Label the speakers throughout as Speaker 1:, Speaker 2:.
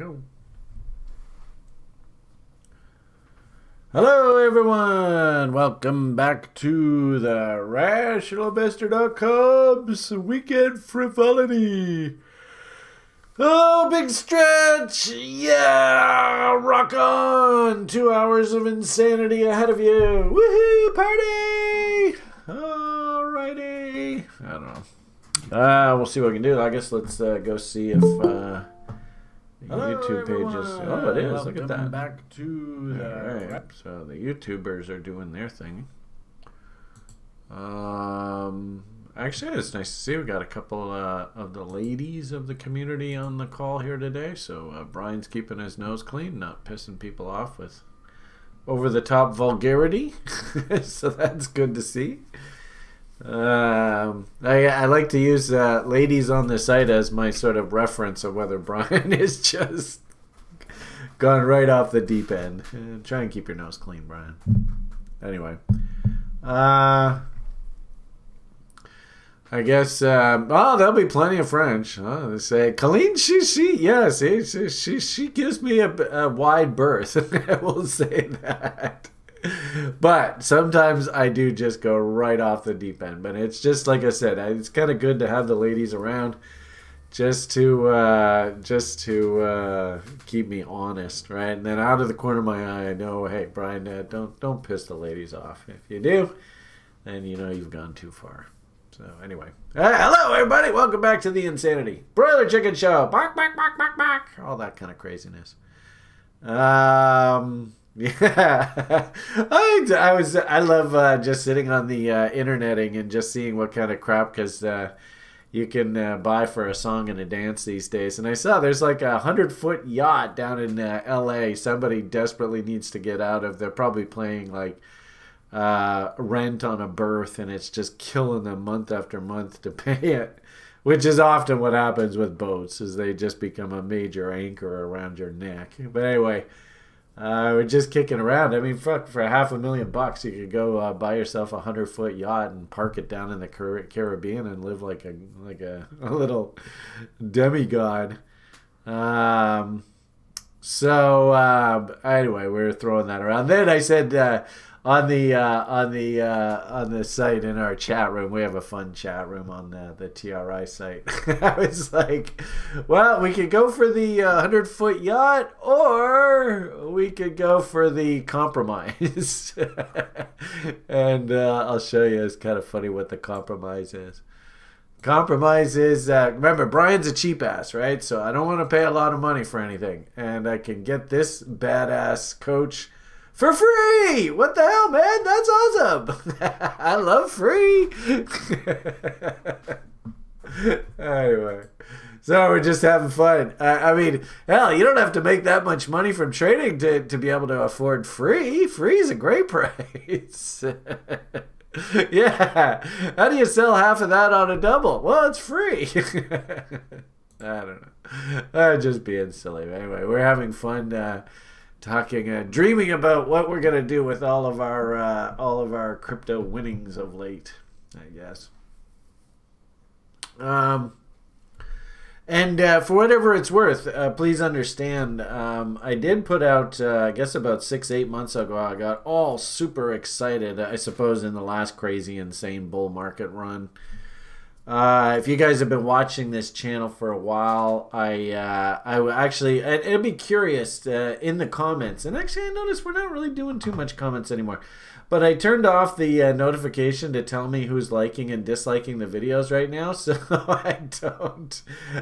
Speaker 1: go. Hello, everyone. Welcome back to the RationalInvestor.com's Weekend Frivolity. Oh, big stretch. Yeah, rock on. 2 hours of insanity ahead of you. Woohoo, party. Alrighty. I don't know. We'll see what we can do. I guess let's go see if the YouTube pages. Oh, it is. Look at that. Back to the right. So the YouTubers are doing their thing. Actually, it's nice to see we got a couple of the ladies of the community on the call here today. So Brian's keeping his nose clean, not pissing people off with over-the-top vulgarity. So that's good to see. I like to use ladies on the site as my sort of reference of whether Brian is just gone right off the deep end. Try and keep your nose clean, Brian. Anyway, I guess there'll be plenty of French. They say Colleen, she gives me a wide berth. I will say that. But sometimes I do just go right off the deep end. But it's just like I said, it's kind of good to have the ladies around, just to keep me honest, right? And then out of the corner of my eye, I know, hey, Brian, don't piss the ladies off. If you do, then you know you've gone too far. So anyway, hello everybody, welcome back to the Insanity Broiler Chicken Show. Bark, bark, bark, bark, bark. All that kind of craziness. Yeah, I love just sitting on the interneting and just seeing what kind of crap, because you can buy for a song and a dance these days. And I saw there's like a 100-foot yacht down in LA. Somebody desperately needs to get out of. They're probably playing like rent on a berth, and it's just killing them month after month to pay it, which is often what happens with boats, is they just become a major anchor around your neck. But anyway, we're just kicking around. I mean, for $500,000 you could go buy yourself a 100-foot yacht and park it down in the Caribbean and live like a little demigod. So anyway, we were throwing that around. Then I said on the site in our chat room, we have a fun chat room on the TRI site. I was like, well, we could go for the 100-foot yacht, or we could go for the compromise. And I'll show you. It's kind of funny what the compromise is. Compromise is, remember, Brian's a cheap ass, right? So I don't want to pay a lot of money for anything, and I can get this badass coach for free! What the hell, man? That's awesome! I love free! Anyway, so we're just having fun. I mean, hell, you don't have to make that much money from trading to be able to afford free. Free is a great price. Yeah. How do you sell half of that on a double? Well, it's free. I don't know. I'm just being silly. Anyway, we're having fun talking, dreaming about what we're gonna do with all of our crypto winnings of late, I guess. And for whatever it's worth, please understand, I did put out, I guess about 6-8 months ago, I got all super excited, I suppose, in the last crazy, insane bull market run. If you guys have been watching this channel for a while, I actually, I'd be curious in the comments, and actually I noticed we're not really doing too much comments anymore, but I turned off the notification to tell me who's liking and disliking the videos right now, so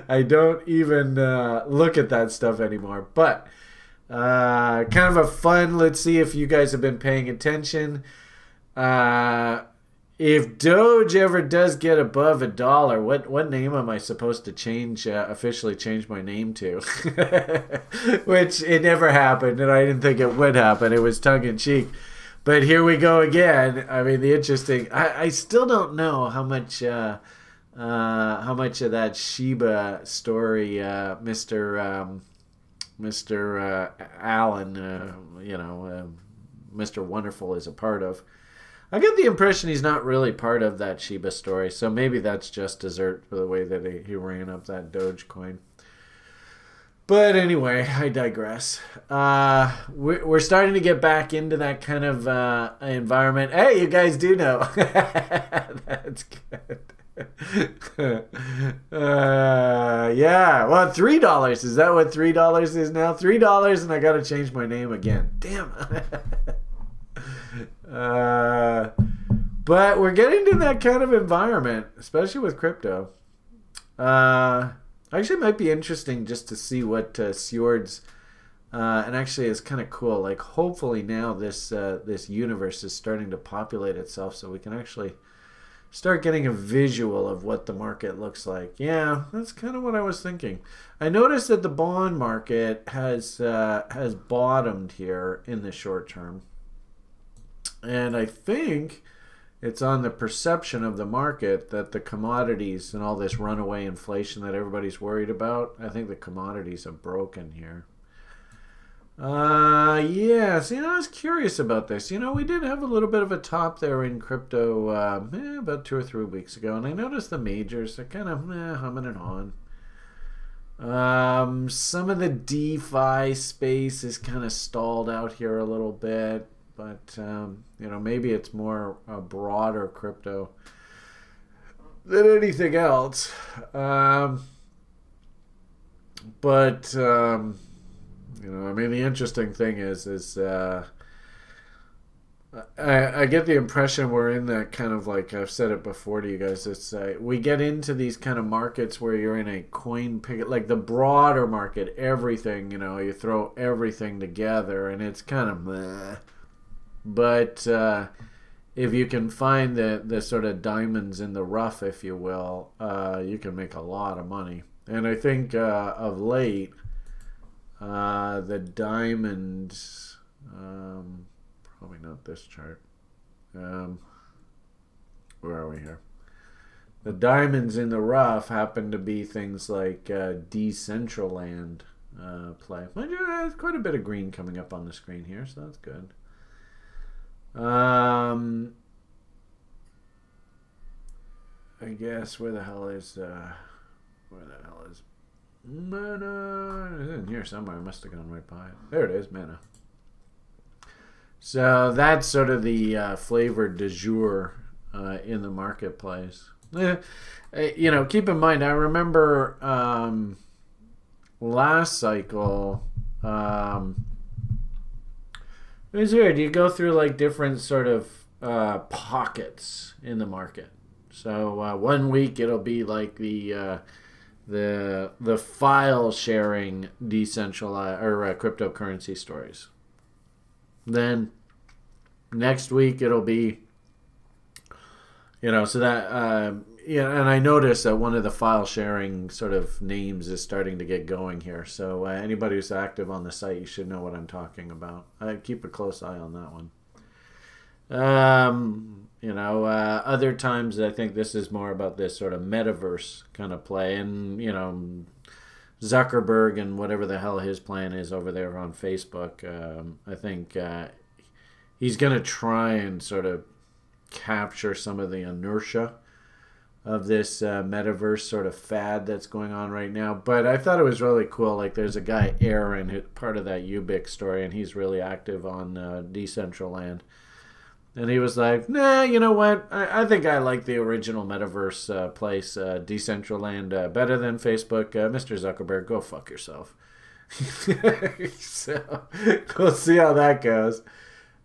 Speaker 1: I don't even look at that stuff anymore. But kind of a fun, let's see if you guys have been paying attention. If Doge ever does get above $1, what name am I supposed to change, officially change my name to? Which it never happened, and I didn't think it would happen. It was tongue-in-cheek. But here we go again. I mean, the interesting. I still don't know how much of that Shiba story, Mr. Allen, Mr. Wonderful is a part of. I get the impression he's not really part of that Shiba story, so maybe that's just dessert for the way that he ran up that Dogecoin. But anyway, I digress. We're starting to get back into that kind of environment. Hey, you guys do know. That's good. Yeah. Well, $3. Is that what $3 is now? $3, and I got to change my name again. Damn. But we're getting to that kind of environment, especially with crypto. Actually, it might be interesting just to see what Sjord's, and actually it's kind of cool. Like, hopefully now this universe is starting to populate itself, so we can actually start getting a visual of what the market looks like. Yeah, that's kind of what I was thinking. I noticed that the bond market has bottomed here in the short term, and I think it's on the perception of the market that the commodities and all this runaway inflation that everybody's worried about, I think the commodities have broken here. Yeah, see, I was curious about this. We did have a little bit of a top there in crypto about 2 or 3 weeks ago, and I noticed the majors are kind of humming and hawing. Some of the DeFi space is kind of stalled out here a little bit. But, maybe it's more a broader crypto than anything else. The interesting thing is I get the impression we're in that kind of, like I've said it before to you guys, it's we get into these kind of markets where you're in a coin pick, like the broader market, everything, you throw everything together and it's kind of meh. But if you can find the sort of diamonds in the rough, if you will, you can make a lot of money. And I think of late, the diamonds, probably not this chart. Where are we here? The diamonds in the rough happen to be things like Decentraland play. There's quite a bit of green coming up on the screen here, so that's good. I guess where the hell is Mana? It's in here somewhere. I must have gone right by it. There it is, Mana. So that's sort of the flavor du jour in the marketplace. Keep in mind, I remember last cycle. It was weird. You go through like different sort of pockets in the market. So 1 week it'll be like the file sharing decentralized or cryptocurrency stories. Then next week it'll be, so that and I noticed that one of the file sharing sort of names is starting to get going here. So anybody who's active on the site, you should know what I'm talking about. I keep a close eye on that one. Other times I think this is more about this sort of metaverse kind of play, and Zuckerberg and whatever the hell his plan is over there on Facebook. I think he's going to try and sort of capture some of the inertia of this metaverse sort of fad that's going on right now. But I thought it was really cool. Like, there's a guy, Aaron, who's part of that Ubix story, and he's really active on Decentraland. And he was like, nah, you know what? I think I like the original metaverse place, Decentraland, better than Facebook. Mr. Zuckerberg, go fuck yourself. So we'll see how that goes.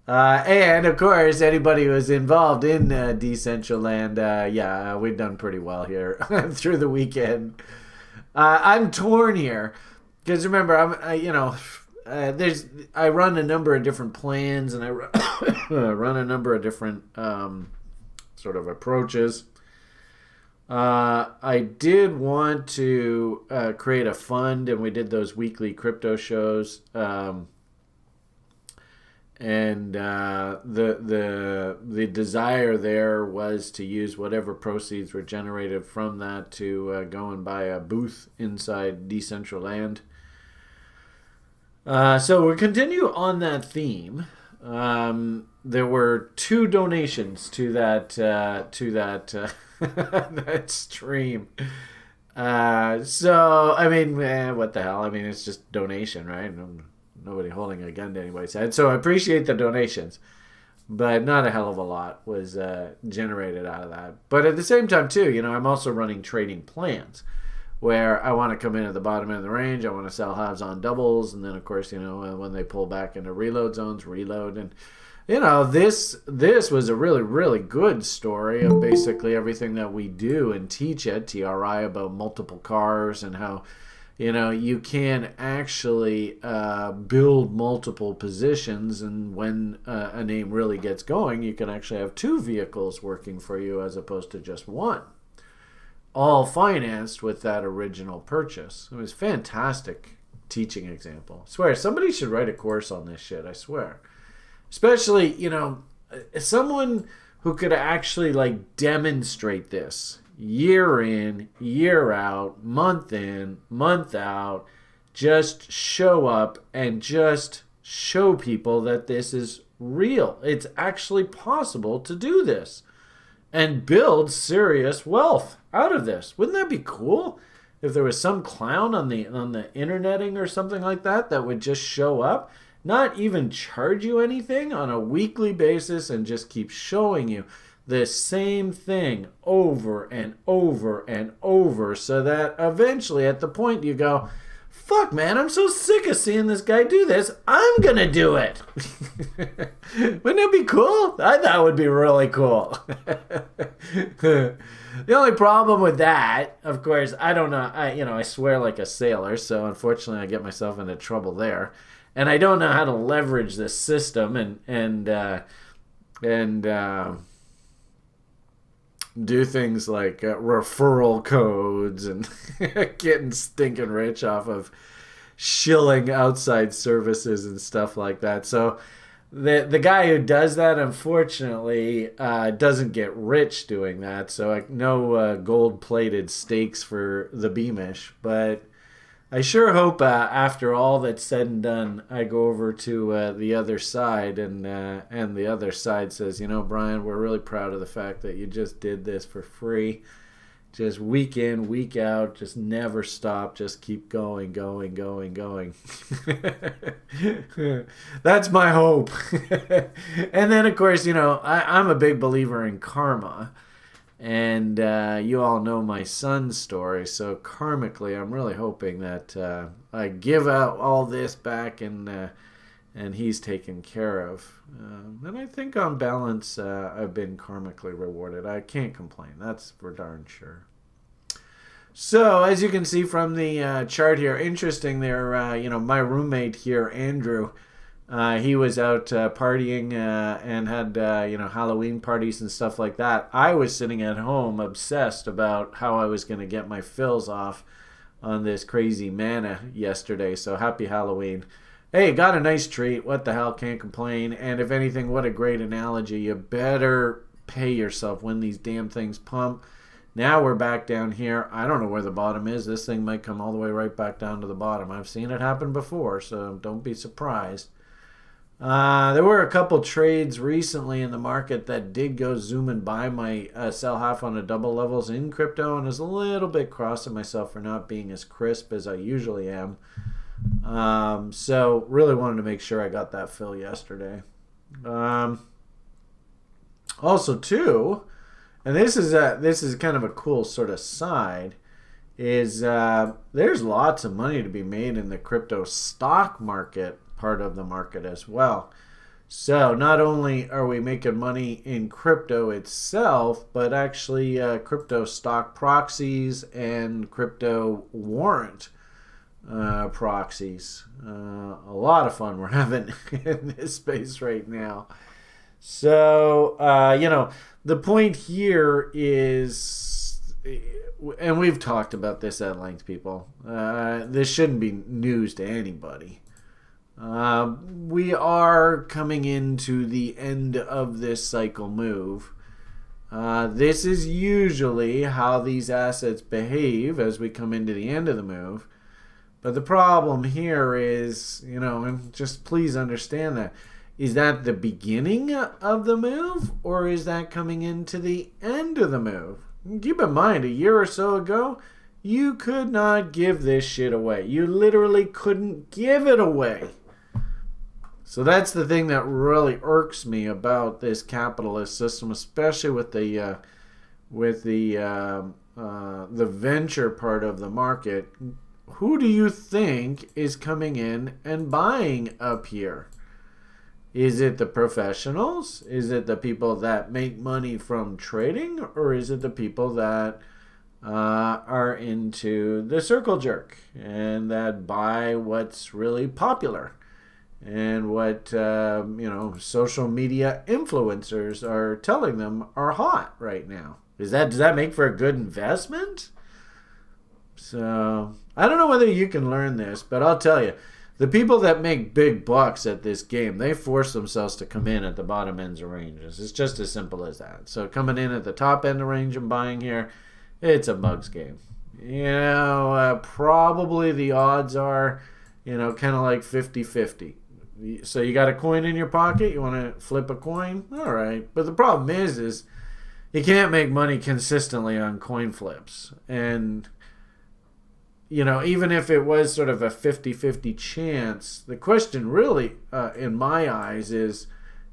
Speaker 1: And of course, anybody who was involved in Decentraland, we've done pretty well here through the weekend. I'm torn here because remember, I run a number of different plans and I run a number of different sort of approaches. I did want to create a fund, and we did those weekly crypto shows. And the desire there was to use whatever proceeds were generated from that to go and buy a booth inside Decentraland. So we'll continue on that theme. There were 2 donations to that that stream. So I mean, what the hell? I mean, it's just donation, right? Nobody holding a gun to anybody's head. So I appreciate the donations, but not a hell of a lot was generated out of that. But at the same time, too, I'm also running trading plans where I want to come in at the bottom end of the range. I want to sell halves on doubles, and then of course, when they pull back into reload zones, reload. And this was a really, really good story of basically everything that we do and teach at TRI about multiple cars and how you can actually build multiple positions, and when a name really gets going, you can actually have two vehicles working for you as opposed to just one, all financed with that original purchase. It was a fantastic teaching example. I swear, somebody should write a course on this shit, I swear. Especially, someone who could actually demonstrate this year in, year out, month in, month out, just show up and just show people that this is real. It's actually possible to do this and build serious wealth out of this. Wouldn't that be cool? If there was some clown on the interneting or something like that would just show up, not even charge you anything on a weekly basis, and just keep showing you the same thing over and over and over, so that eventually at the point you go, fuck man, I'm so sick of seeing this guy do this, I'm gonna do it. Wouldn't it be cool? I thought it would be really cool. The only problem with that, of course, I don't know, I swear like a sailor, so unfortunately I get myself into trouble there. And I don't know how to leverage this system and do things like referral codes and getting stinking rich off of shilling outside services and stuff like that. So the guy who does that, unfortunately, doesn't get rich doing that. So no gold-plated stakes for the Beamish, but I sure hope after all that's said and done, I go over to the other side, and the other side says, Brian, we're really proud of the fact that you just did this for free, just week in, week out, just never stop, just keep going. That's my hope. And then, of course, I'm a big believer in karma. And you all know my son's story, so karmically, I'm really hoping that I give out all this back, and he's taken care of. And I think on balance, I've been karmically rewarded. I can't complain. That's for darn sure. So, as you can see from the chart here, interesting there, my roommate here, Andrew, he was out partying and had Halloween parties and stuff like that. I was sitting at home obsessed about how I was going to get my fills off on this crazy mana yesterday. So happy Halloween. Hey, got a nice treat. What the hell, can't complain. And if anything, what a great analogy. You better pay yourself when these damn things pump. Now we're back down here. I don't know where the bottom is. This thing might come all the way right back down to the bottom. I've seen it happen before, so don't be surprised. There were a couple trades recently in the market that did go zooming by my sell half on a double levels in crypto, and is a little bit cross at myself for not being as crisp as I usually am. So really wanted to make sure I got that fill yesterday. Also too, and this is kind of a cool sort of side, is there's lots of money to be made in the crypto stock market part of the market as well. So not only are we making money in crypto itself, but actually crypto stock proxies and crypto warrant proxies. A lot of fun we're having in this space right now. So, the point here is, and we've talked about this at length, people, this shouldn't be news to anybody. We are coming into the end of this cycle move. This is usually how these assets behave as we come into the end of the move. But the problem here is, and just please understand that, is that the beginning of the move, or is that coming into the end of the move? Keep in mind, a year or so ago, You could not give this shit away. You literally couldn't give it away. So that's the thing that really irks me about this capitalist system, especially with the venture part of the market. Who do you think is coming in and buying up here? Is it the professionals? Is it the people that make money from trading? Or is it the people that are into the circle jerk and that buy what's really popular and what social media influencers are telling them are hot right now? Does that make for a good investment? So I don't know whether you can learn this, but I'll tell you, the people that make big bucks at this game, they force themselves to come in at the bottom ends of ranges. It's just as simple as that. So coming in at the top end of range and buying here, it's a bugs game. Probably the odds are, kind of like 50-50. So you got a coin in your pocket, you want to flip a coin? All right. But the problem is you can't make money consistently on coin flips. And even if it was sort of a 50-50 chance, the question really, in my eyes, is,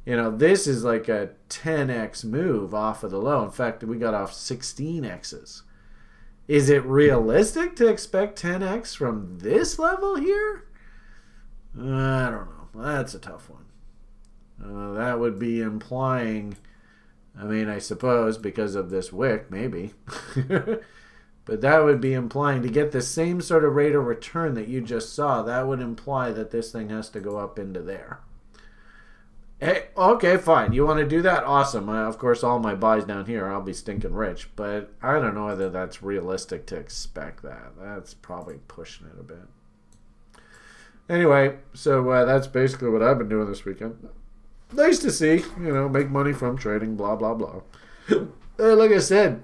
Speaker 1: this is like a 10x move off of the low. In fact, we got off 16x's. Is it realistic to expect 10x from this level here? I don't know. That's a tough one. That would be implying, I suppose because of this wick, maybe. But that would be implying to get the same sort of rate of return that you just saw, that would imply that this thing has to go up into there. Hey, okay, fine. You want to do that? Awesome. Of course, all my buys down here, I'll be stinking rich. But I don't know whether that's realistic to expect that. That's probably pushing it a bit. Anyway, so that's basically what I've been doing this weekend. Nice to see, make money from trading, blah, blah, blah. Like I said,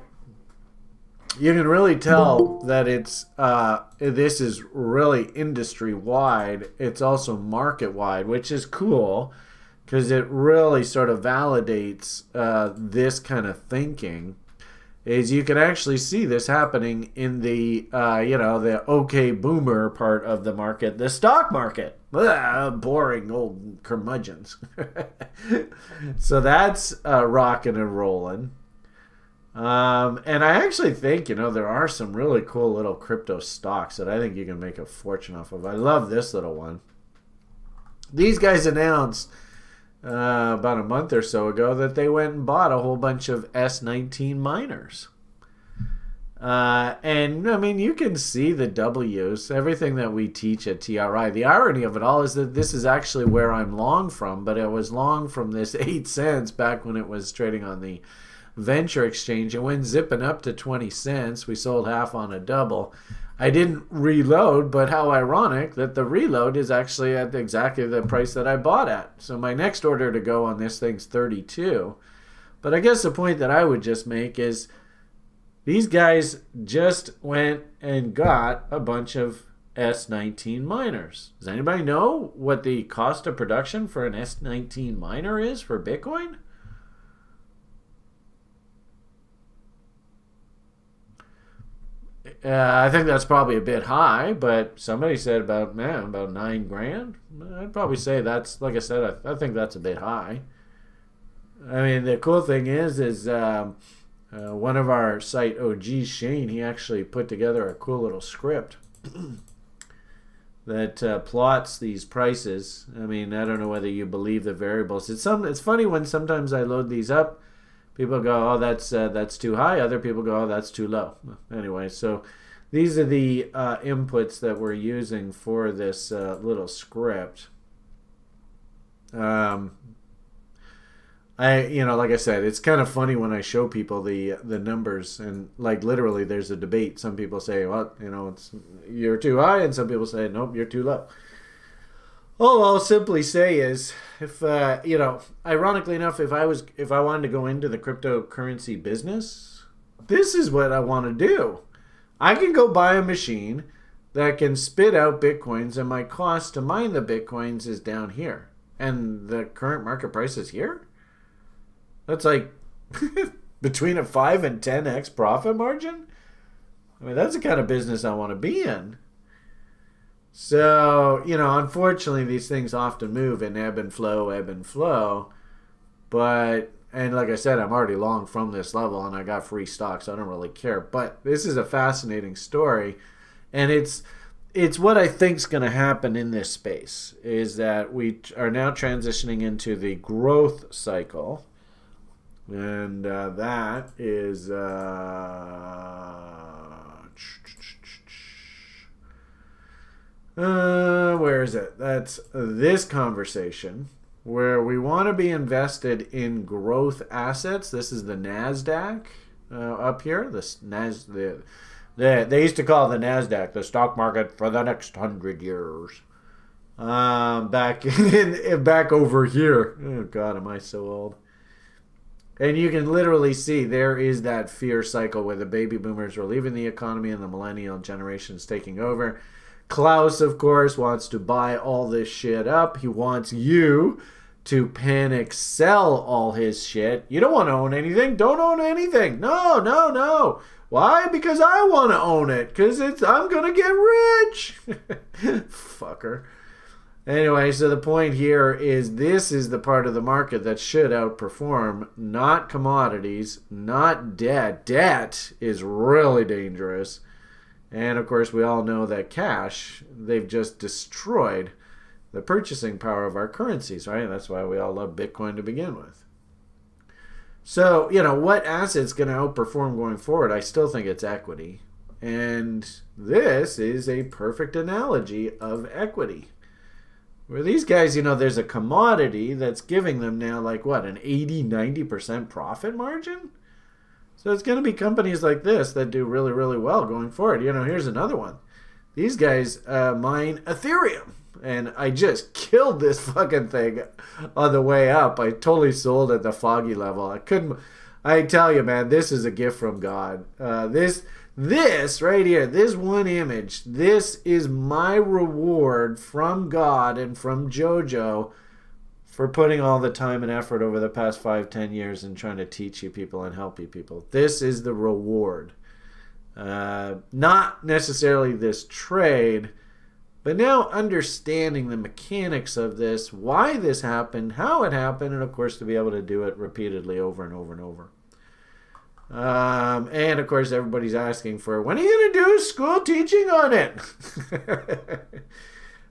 Speaker 1: you can really tell that this is really industry-wide. It's also market-wide, which is cool because it really sort of validates this kind of thinking. Is you can actually see this happening in the the okay boomer part of the market, the stock market. Boring old curmudgeons. So that's rocking and rolling. And I actually think, there are some really cool little crypto stocks that I think you can make a fortune off of. I love this little one. These guys announced about a month or so ago that they went and bought a whole bunch of S19 miners. And you can see the W's, everything that we teach at TRI. The irony of it all is that this is actually where I'm long from, but it was long from this 8 cents back when it was trading on the venture exchange. It went zipping up to 20 cents. We sold half on a double. I didn't reload, but how ironic that the reload is actually at exactly the price that I bought at. So my next order to go on this thing's 32. But I guess the point that I would just make is these guys just went and got a bunch of S19 miners. Does anybody know what the cost of production for an S19 miner is for Bitcoin? I think that's probably a bit high, but somebody said about $9,000. I'd probably say that's, like I said, I think that's a bit high. The cool thing is one of our site OGs, Shane, he actually put together a cool little script that plots these prices. I don't know whether you believe the variables. It's funny when sometimes I load these up. People go, oh, that's too high. Other people go, oh, that's too low. Anyway, so these are the inputs that we're using for this little script. Like I said, it's kind of funny when I show people the numbers, and like literally there's a debate. Some people say, well, you're too high, and some people say, nope, you're too low. All I'll simply say is, if ironically enough, if I wanted to go into the cryptocurrency business, this is what I want to do. I can go buy a machine that can spit out bitcoins, and my cost to mine the bitcoins is down here, and the current market price is here. That's like between a 5 and 10x profit margin. I mean, that's the kind of business I want to be in. So, unfortunately, these things often move in ebb and flow, ebb and flow. But, and like I said, I'm already long from this level and I got free stock, so I don't really care. But this is a fascinating story. And it's what I think is going to happen in this space is that we are now transitioning into the growth cycle. And that is... where is it? That's this conversation where we want to be invested in growth assets. This is the NASDAQ up here. They used to call the NASDAQ the stock market for the next 100 years. Back over here. Oh God, am I so old? And you can literally see there is that fear cycle where the baby boomers are leaving the economy and the millennial generation is taking over. Klaus, of course, wants to buy all this shit up. He wants you to panic sell all his shit. You don't want to own anything. Don't own anything. No, no, no. Why? Because I want to own it. Because I'm going to get rich. Fucker. Anyway, so the point here is this is the part of the market that should outperform, not commodities, not debt. Debt is really dangerous. And, of course, we all know that cash, they've just destroyed the purchasing power of our currencies, right? That's why we all love Bitcoin to begin with. So, what asset's going to outperform going forward? I still think it's equity. And this is a perfect analogy of equity. Where these guys, there's a commodity that's giving them now, like, an 80-90% profit margin? So it's going to be companies like this that do really, really well going forward. Here's another one. These guys mine Ethereum. And I just killed this fucking thing on the way up. I totally sold at the foggy level. I tell you, man, this is a gift from God. This right here, this one image, this is my reward from God and from JoJo for putting all the time and effort over the past 5-10 years and trying to teach you people and help you people. This is the reward. Not necessarily this trade, but now understanding the mechanics of this, why this happened, how it happened, and of course to be able to do it repeatedly over and over and over. And of course everybody's asking for, when are you going to do school teaching on it?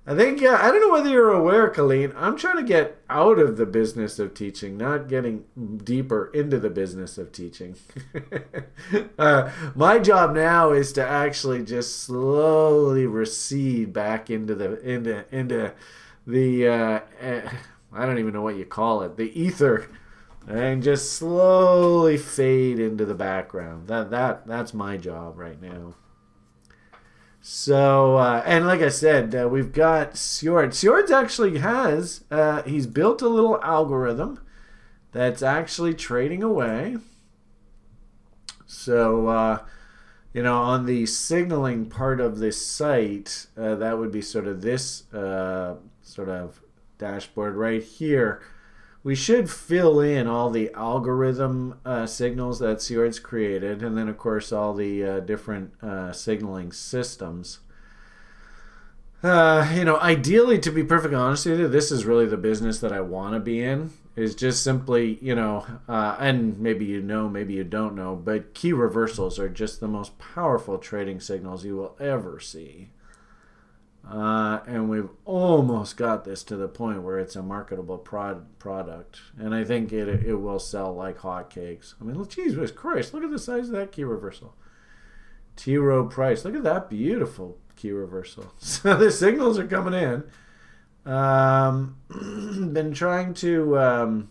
Speaker 1: I think, I don't know whether you're aware, Colleen, I'm trying to get out of the business of teaching, not getting deeper into the business of teaching. My job now is to actually just slowly recede back into the I don't even know what you call it, the ether, and just slowly fade into the background. That's my job right now. So, and like I said, we've got Sjord. Sjord actually has, he's built a little algorithm that's actually trading away. So, on the signaling part of this site, that would be sort of this sort of dashboard right here. We should fill in all the algorithm signals that Sjord's created, and then, of course, all the different signaling systems. Ideally, to be perfectly honest with you, this is really the business that I want to be in, is just simply, and maybe you know, maybe you don't know, but key reversals are just the most powerful trading signals you will ever see. And we've almost got this to the point where it's a marketable product. And I think it will sell like hotcakes. I mean, Jesus Christ, look at the size of that key reversal. T. Rowe Price, look at that beautiful key reversal. So the signals are coming in. Been trying to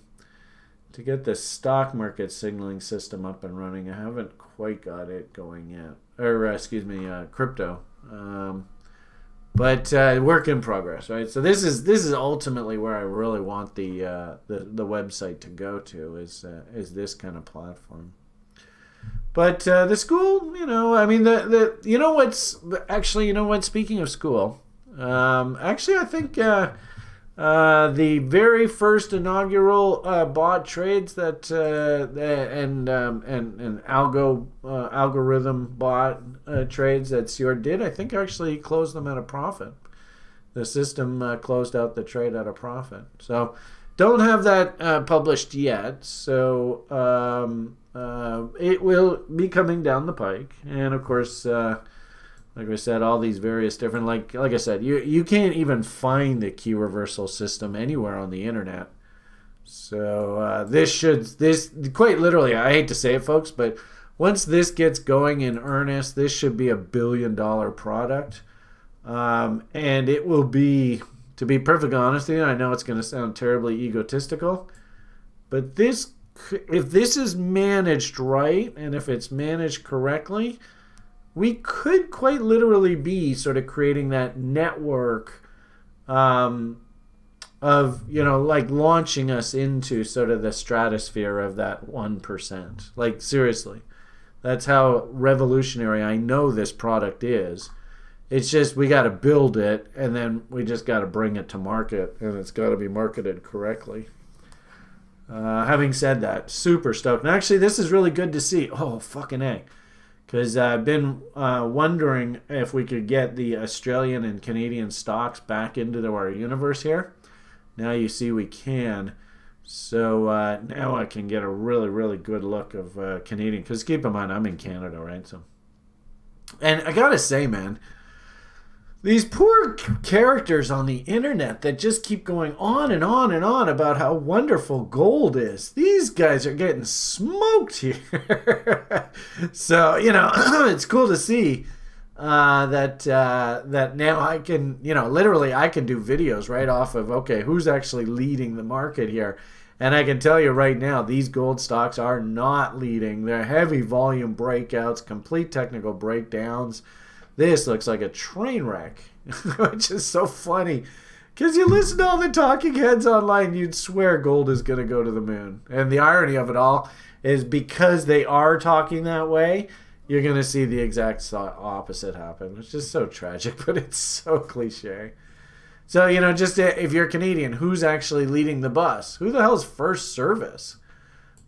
Speaker 1: get the stock market signaling system up and running. I haven't quite got it going yet. Or, crypto. But work in progress, right? So this is ultimately where I really want the website to go to is this kind of platform. But the school, I mean what's actually, speaking of school, actually I think The very first inaugural bot trades that and algorithm bot trades that Seor did, I think actually closed them at a profit. The system closed out the trade at a profit. So don't have that published yet. So it will be coming down the pike, and of course. Like I said, all these various different, like I said, you can't even find the key reversal system anywhere on the internet. So this quite literally, I hate to say it, folks, but once this gets going in earnest, this should be $1 billion product, and it will be, to be perfectly honest with you, I know it's going to sound terribly egotistical, but if this is managed right and if it's managed correctly, we could quite literally be sort of creating that network of, like launching us into sort of the stratosphere of that 1%. Like, seriously. That's how revolutionary I know this product is. It's just we got to build it, and then we just got to bring it to market, and it's got to be marketed correctly. Having said that, super stoked. And actually, this is really good to see. Oh, fucking A. Because I've been wondering if we could get the Australian and Canadian stocks back into our universe here. Now you see we can. So now I can get a really, really good look of Canadian. Because keep in mind, I'm in Canada, right? So, and I got to say, man, these poor characters on the internet that just keep going on and on and on about how wonderful gold is. These guys are getting smoked here. So, it's cool to see that now I can, literally I can do videos right off of, okay, who's actually leading the market here. And I can tell you right now, these gold stocks are not leading. They're heavy volume breakouts, complete technical breakdowns. This looks like a train wreck, which is so funny. Because you listen to all the talking heads online, you'd swear gold is going to go to the moon. And the irony of it all is because they are talking that way, you're going to see the exact opposite happen, which is so tragic, but it's so cliche. So, just if you're Canadian, who's actually leading the bus? Who the hell's first service?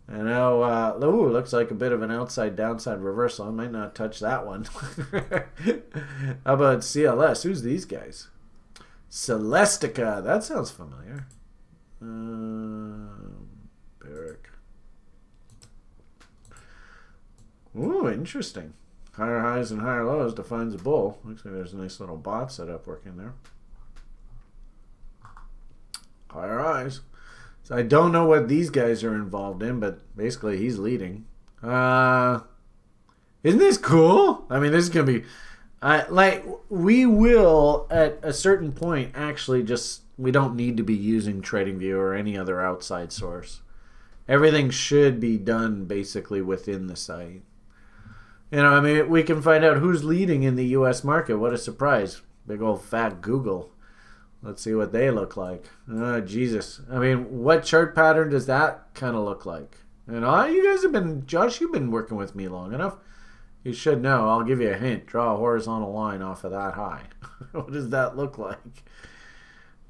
Speaker 1: I know, looks like a bit of an outside-downside reversal. I might not touch that one. How about CLS? Who's these guys? Celestica. That sounds familiar. Barrick. Ooh, interesting. Higher highs and higher lows defines a bull. Looks like there's a nice little bot set up working there. Higher highs. So I don't know what these guys are involved in, but basically he's leading. Isn't this cool? I mean, this is going to be... we will, at a certain point, actually just... We don't need to be using TradingView or any other outside source. Everything should be done basically within the site. We can find out who's leading in the U.S. market. What a surprise. Big old fat Google. Let's see what they look like. Oh, Jesus. I mean, what chart pattern does that kind of look like? You guys have been... Josh, you've been working with me long enough. You should know. I'll give you a hint. Draw a horizontal line off of that high. What does that look like?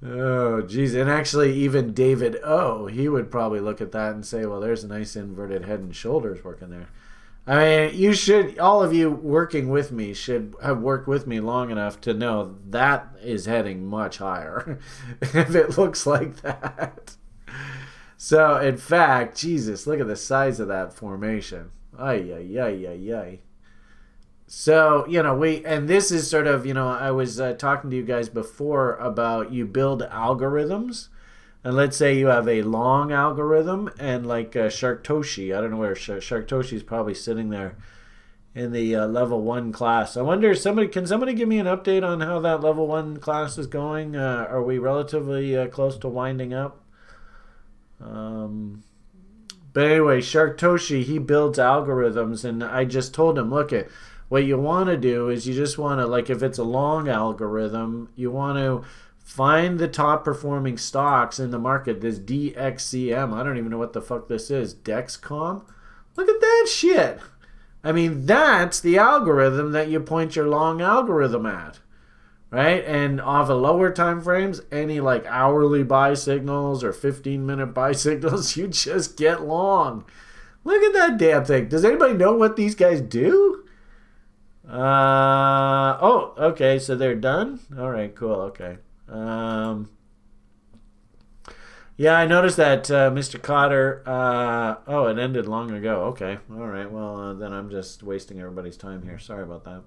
Speaker 1: Oh, geez. And actually, even David O, he would probably look at that and say, well, there's a nice inverted head and shoulders working there. I mean, all of you working with me should have worked with me long enough to know that is heading much higher if it looks like that. So, in fact, Jesus, look at the size of that formation. Ay, ay, ay, ay, ay. So, and this is sort of, I was talking to you guys before about you build algorithms. And let's say you have a long algorithm and like Sharktoshi. I don't know where Sharktoshi is probably sitting there in the level 1 class. I wonder, can somebody give me an update on how that level 1 class is going? Are we relatively close to winding up? But anyway, Sharktoshi, he builds algorithms, and I just told him, look, what you want to do is you just want to, like if it's a long algorithm, you want to find the top performing stocks in the market. This DXCM, I don't even know what the fuck this is. Dexcom? Look at that shit. I mean, that's the algorithm that you point your long algorithm at. right? And off of lower time frames, any like hourly buy signals or 15-minute buy signals, you just get long. Look at that damn thing. Does anybody know what these guys do? Oh, okay, so they're done? All right, cool, okay. Yeah, I noticed that, Mr. Cotter. Oh, it ended long ago. Okay, all right. Well, then I'm just wasting everybody's time here. Sorry about that.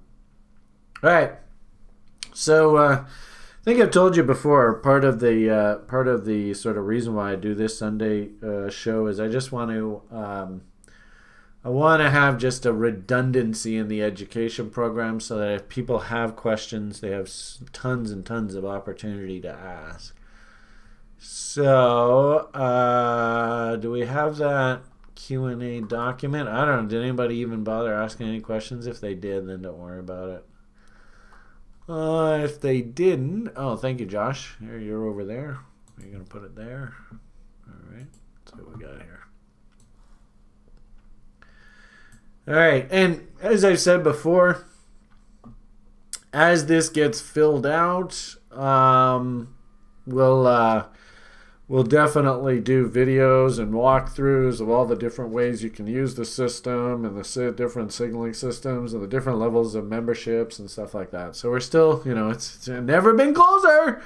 Speaker 1: All right. So, I think I've told you before. Part of the sort of reason why I do this Sunday show is I just want to. I want to have just a redundancy in the education program so that if people have questions, they have tons and tons of opportunity to ask. So, do we have that Q&A document? I don't know. Did anybody even bother asking any questions? If they did, then don't worry about it. If they didn't, oh, thank you, Josh. Here, you're over there. You're going to put it there. All right. Let's see what we got here. All right. And as I've said before, as this gets filled out, we'll definitely do videos and walkthroughs of all the different ways you can use the system and the different signaling systems and the different levels of memberships and stuff like that. So we're still, it's never been closer.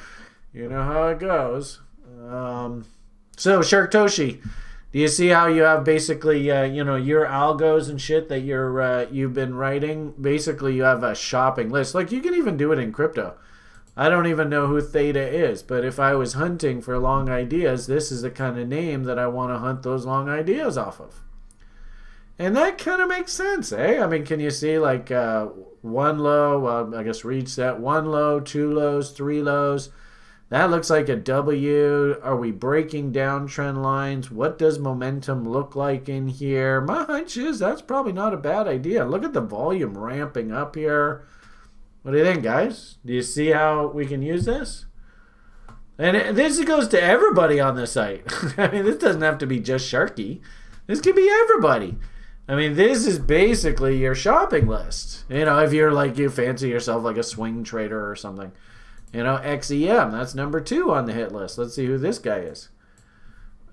Speaker 1: You know how it goes. So Shark Toshi, do you see how you have basically, your algos and shit that you've been writing? Basically, you have a shopping list. Like you can even do it in crypto. I don't even know who Theta is, but if I was hunting for long ideas, this is the kind of name that I want to hunt those long ideas off of. And that kind of makes sense, eh? I mean, can you see like one low, well, I guess read set, one low, two lows, three lows. That looks like a W. Are we breaking down trend lines? What does momentum look like in here? My hunch is that's probably not a bad idea. Look at the volume ramping up here. What do you think, guys? Do you see how we can use this? And this goes to everybody on the site. I mean, this doesn't have to be just Sharky. This could be everybody. I mean, this is basically your shopping list. If you're like, you fancy yourself like a swing trader or something. XEM, that's number 2 on the hit list. Let's see who this guy is.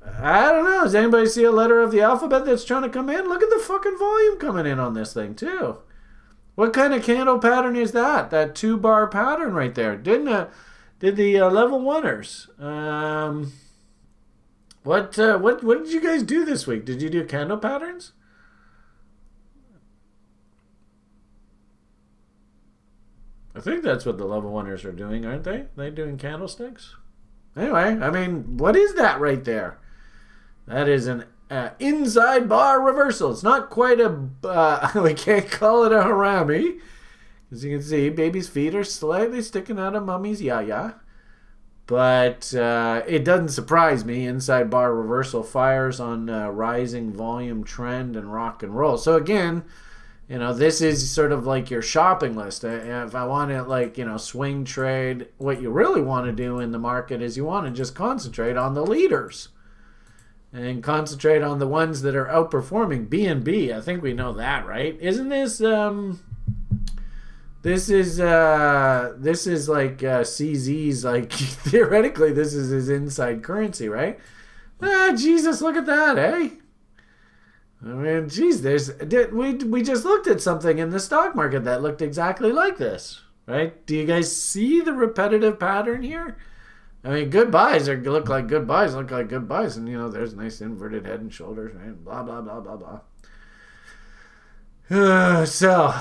Speaker 1: I don't know. Does anybody see a letter of the alphabet that's trying to come in? Look at the fucking volume coming in on this thing, too. What kind of candle pattern is that? That 2-bar pattern right there. Did the level 1ers? What did you guys do this week? Did you do candle patterns? I think that's what the level 1ers are doing, aren't they? They doing candlesticks? Anyway, I mean, what is that right there? That is an inside bar reversal. It's not quite we can't call it a harami. As you can see, baby's feet are slightly sticking out of mummy's yaya. But it doesn't surprise me. Inside bar reversal fires on rising volume trend and rock and roll. So again, this is sort of like your shopping list. If I want to swing trade, what you really want to do in the market is you want to just concentrate on the leaders. And concentrate on the ones that are outperforming. BNB, I think we know that, right? Isn't this this is like CZ's, like theoretically this is his inside currency, right? Jesus, look at that, eh? I mean, geez, we just looked at something in the stock market that looked exactly like this, right? Do you guys see the repetitive pattern here? I mean, good buys look like good buys, and there's a nice inverted head and shoulders, right? Blah blah blah blah blah. So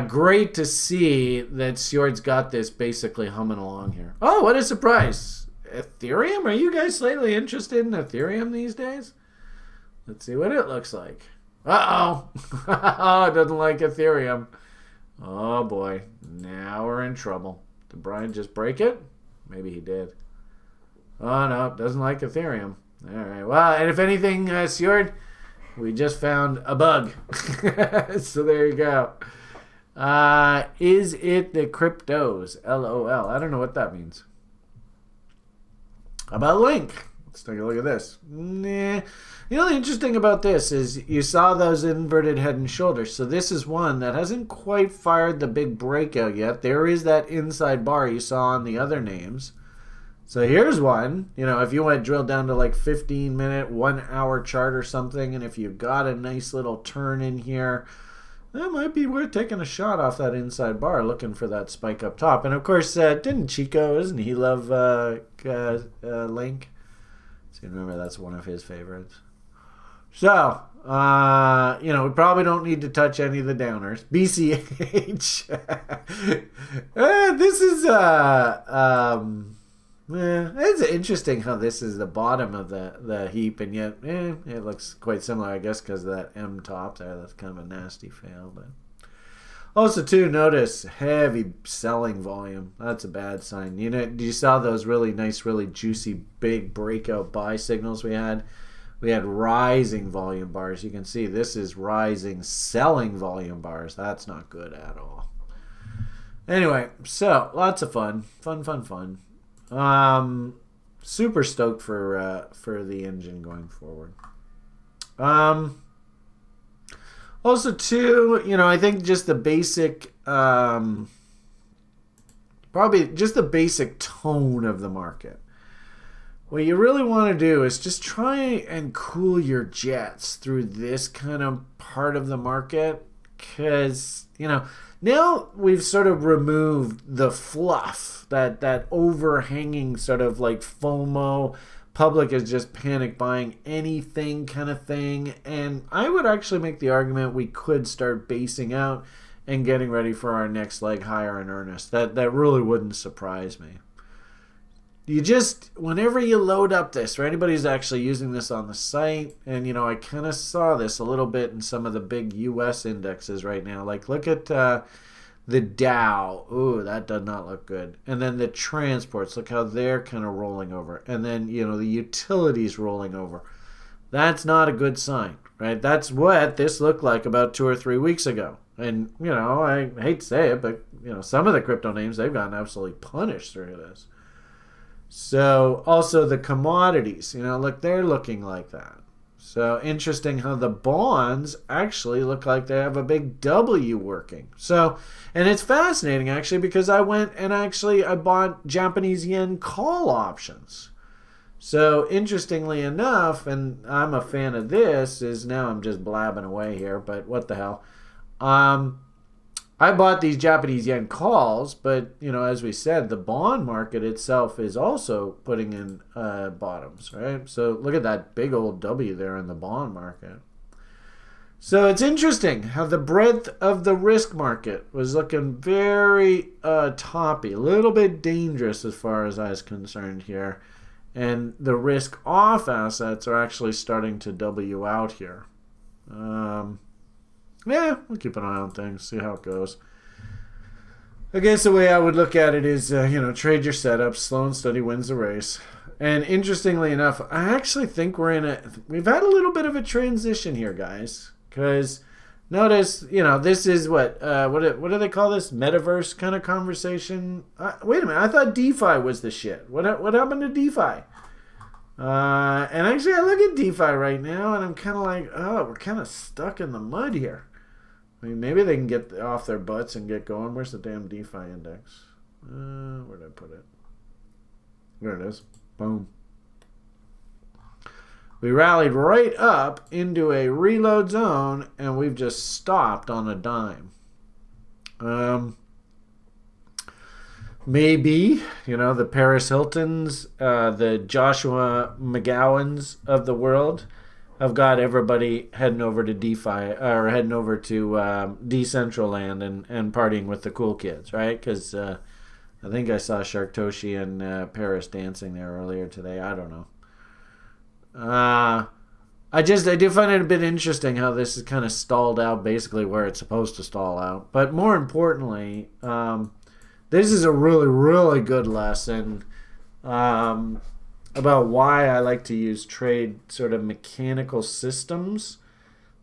Speaker 1: great to see that Sjord's got this basically humming along here. Oh, what a surprise! Ethereum? Are you guys slightly interested in Ethereum these days? Let's see what it looks like. Uh-oh! It doesn't like Ethereum. Oh boy, now we're in trouble. Did Brian just break it? Maybe he did. Oh, no, doesn't like Ethereum. All right. Well, and if anything, Sjord, we just found a bug. So there you go. Is it the cryptos? LOL. I don't know what that means. How about Link? Let's take a look at this. Nah. You know, the interesting about this is you saw those inverted head and shoulders. So this is one that hasn't quite fired the big breakout yet. There is that inside bar you saw on the other names. So here's one. You know, if you went drill down to like 15-minute, 1 hour chart or something, and if you got a nice little turn in here, that might be worth taking a shot off that inside bar, looking for that spike up top. And of course, didn't Chico, doesn't he love Link? So remember, that's one of his favorites. So, you know, we probably don't need to touch any of the downers. BCH. This is, it's interesting how this is the bottom of the heap, and yet it looks quite similar, I guess, because of that M top there. That's kind of a nasty fail. But also, too, notice heavy selling volume. That's a bad sign. You know, you saw those really nice, really juicy, big breakout buy signals we had? We had rising volume bars. You can see this is rising selling volume bars. That's not good at all. Anyway, so lots of fun. Fun. Super stoked for the engine going forward. Also, too, you know, I think just the basic, probably just the basic tone of the market. What you really want to do is just try and cool your jets through this kind of part of the market, because, you know, now we've sort of removed the fluff, that overhanging sort of like FOMO, public is just panic buying anything kind of thing. And I would actually make the argument we could start basing out and getting ready for our next leg higher in earnest. That really wouldn't surprise me. You just, whenever you load up this, for anybody who's actually using this on the site, and, you know, I kind of saw this a little bit in some of the big U.S. indexes right now. Like, look at the Dow. Ooh, that does not look good. And then the transports, look how they're kind of rolling over. And then, you know, the utilities rolling over. That's not a good sign, right? That's what this looked like about 2 or 3 weeks ago. And, you know, I hate to say it, but, you know, some of the crypto names, they've gotten absolutely punished through this. So also the commodities, you know, look, they're looking like that. So interesting how the bonds actually look like they have a big W working. So, and it's fascinating actually, because I went and I bought Japanese yen call options. So interestingly enough, and I'm a fan of this, is now I'm just blabbing away here, but what the hell. I bought these Japanese yen calls, but, you know, as we said, the bond market itself is also putting in bottoms, right? So look at that big old W there in the bond market. So it's interesting how the breadth of the risk market was looking very toppy, a little bit dangerous as far as I was concerned here. And the risk off assets are actually starting to W out here. Yeah, we'll keep an eye on things, see how it goes. I guess the way I would look at it is, you know, trade your setups. Slow and steady wins the race. And interestingly enough, I actually think we've had a little bit of a transition here, guys. Because notice, you know, this is what do they call this? Metaverse kind of conversation? Wait a minute, I thought DeFi was the shit. What happened to DeFi? And actually, I look at DeFi right now, and I'm kind of like, oh, we're kind of stuck in the mud here. I mean, maybe they can get off their butts and get going. Where's the damn DeFi index? Where did I put it? There it is. Boom. We rallied right up into a reload zone, and we've just stopped on a dime. Maybe, you know, the Paris Hiltons, the Joshua McGowans of the world have got everybody heading over to DeFi, or heading over to Decentraland and partying with the cool kids, right? Because I think I saw Sharktoshi and Paris dancing there earlier today. I don't know. I do find it a bit interesting how this is kind of stalled out basically where it's supposed to stall out. But more importantly, this is a really, really good lesson about why I like to use trade sort of mechanical systems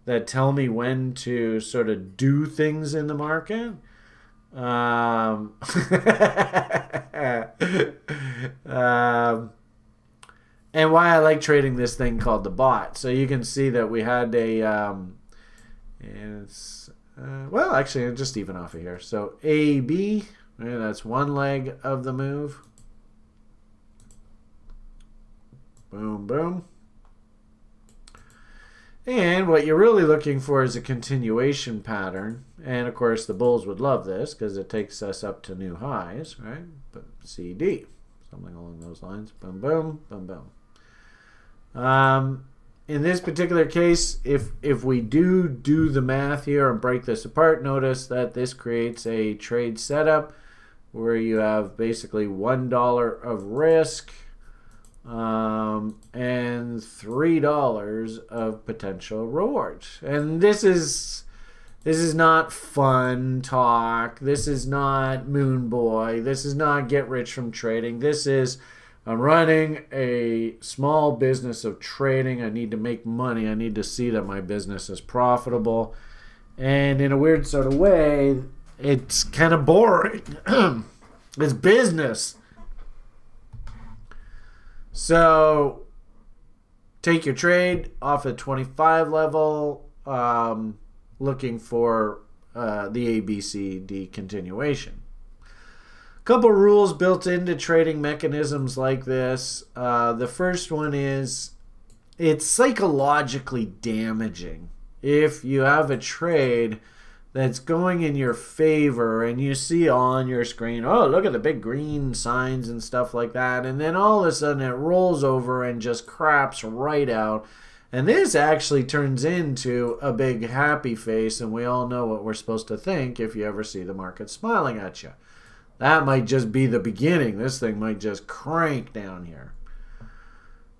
Speaker 1: that tell me when to sort of do things in the market. and why I like trading this thing called the bot. So you can see that we had a, well, actually, just even off of here. So AB, right, that's one leg of the move. Boom, boom. And what you're really looking for is a continuation pattern. And of course, the bulls would love this because it takes us up to new highs, right? But CD, something along those lines. Boom, boom, boom, boom. In this particular case, if we do the math here and break this apart, notice that this creates a trade setup where you have basically $1 of risk and $3 of potential reward. And this is not fun talk. This is not Moon Boy. This is not get rich from trading. This is, I'm running a small business of trading. I need to make money. I need to see that my business is profitable. And in a weird sort of way, it's kind of boring. It's business. So take your trade off at 25 level, looking for the ABCD continuation. Couple rules built into trading mechanisms like this. The first one is it's psychologically damaging if you have a trade that's going in your favor and you see on your screen, oh, look at the big green signs and stuff like that, and then all of a sudden it rolls over and just craps right out. And this actually turns into a big happy face, and we all know what we're supposed to think if you ever see the market smiling at you. That might just be the beginning. This thing might just crank down here.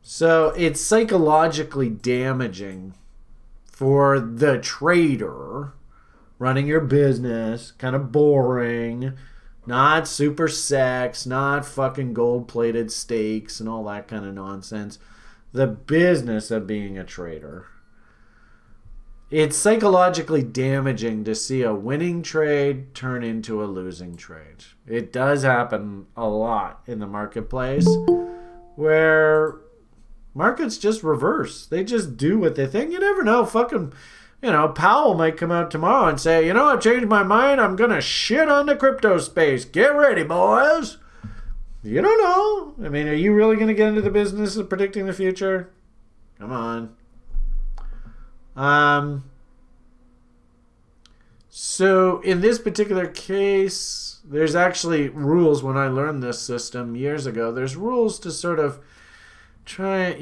Speaker 1: So it's psychologically damaging for the trader running your business, kind of boring, not super sex, not fucking gold-plated steaks and all that kind of nonsense. The business of being a trader. It's psychologically damaging to see a winning trade turn into a losing trade. It does happen a lot in the marketplace where markets just reverse. They just do what they think. You never know. Fucking, Powell might come out tomorrow and say, I've changed my mind. I'm going to shit on the crypto space. Get ready, boys. You don't know. I mean, are you really going to get into the business of predicting the future? Come on. So in this particular case, there's actually rules. When I learned this system years ago, there's rules to sort of try,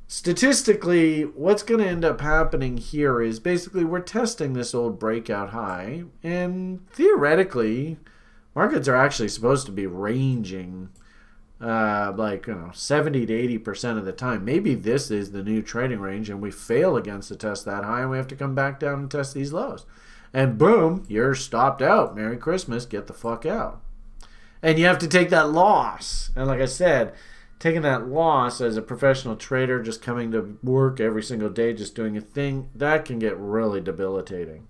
Speaker 1: statistically, what's going to end up happening here is basically we're testing this old breakout high, and theoretically, markets are actually supposed to be ranging 70 to 80% of the time. Maybe this is the new trading range and we fail against to test that high and we have to come back down and test these lows. And boom, you're stopped out. Merry Christmas, get the fuck out. And you have to take that loss. And like I said, taking that loss as a professional trader, just coming to work every single day, just doing a thing, that can get really debilitating.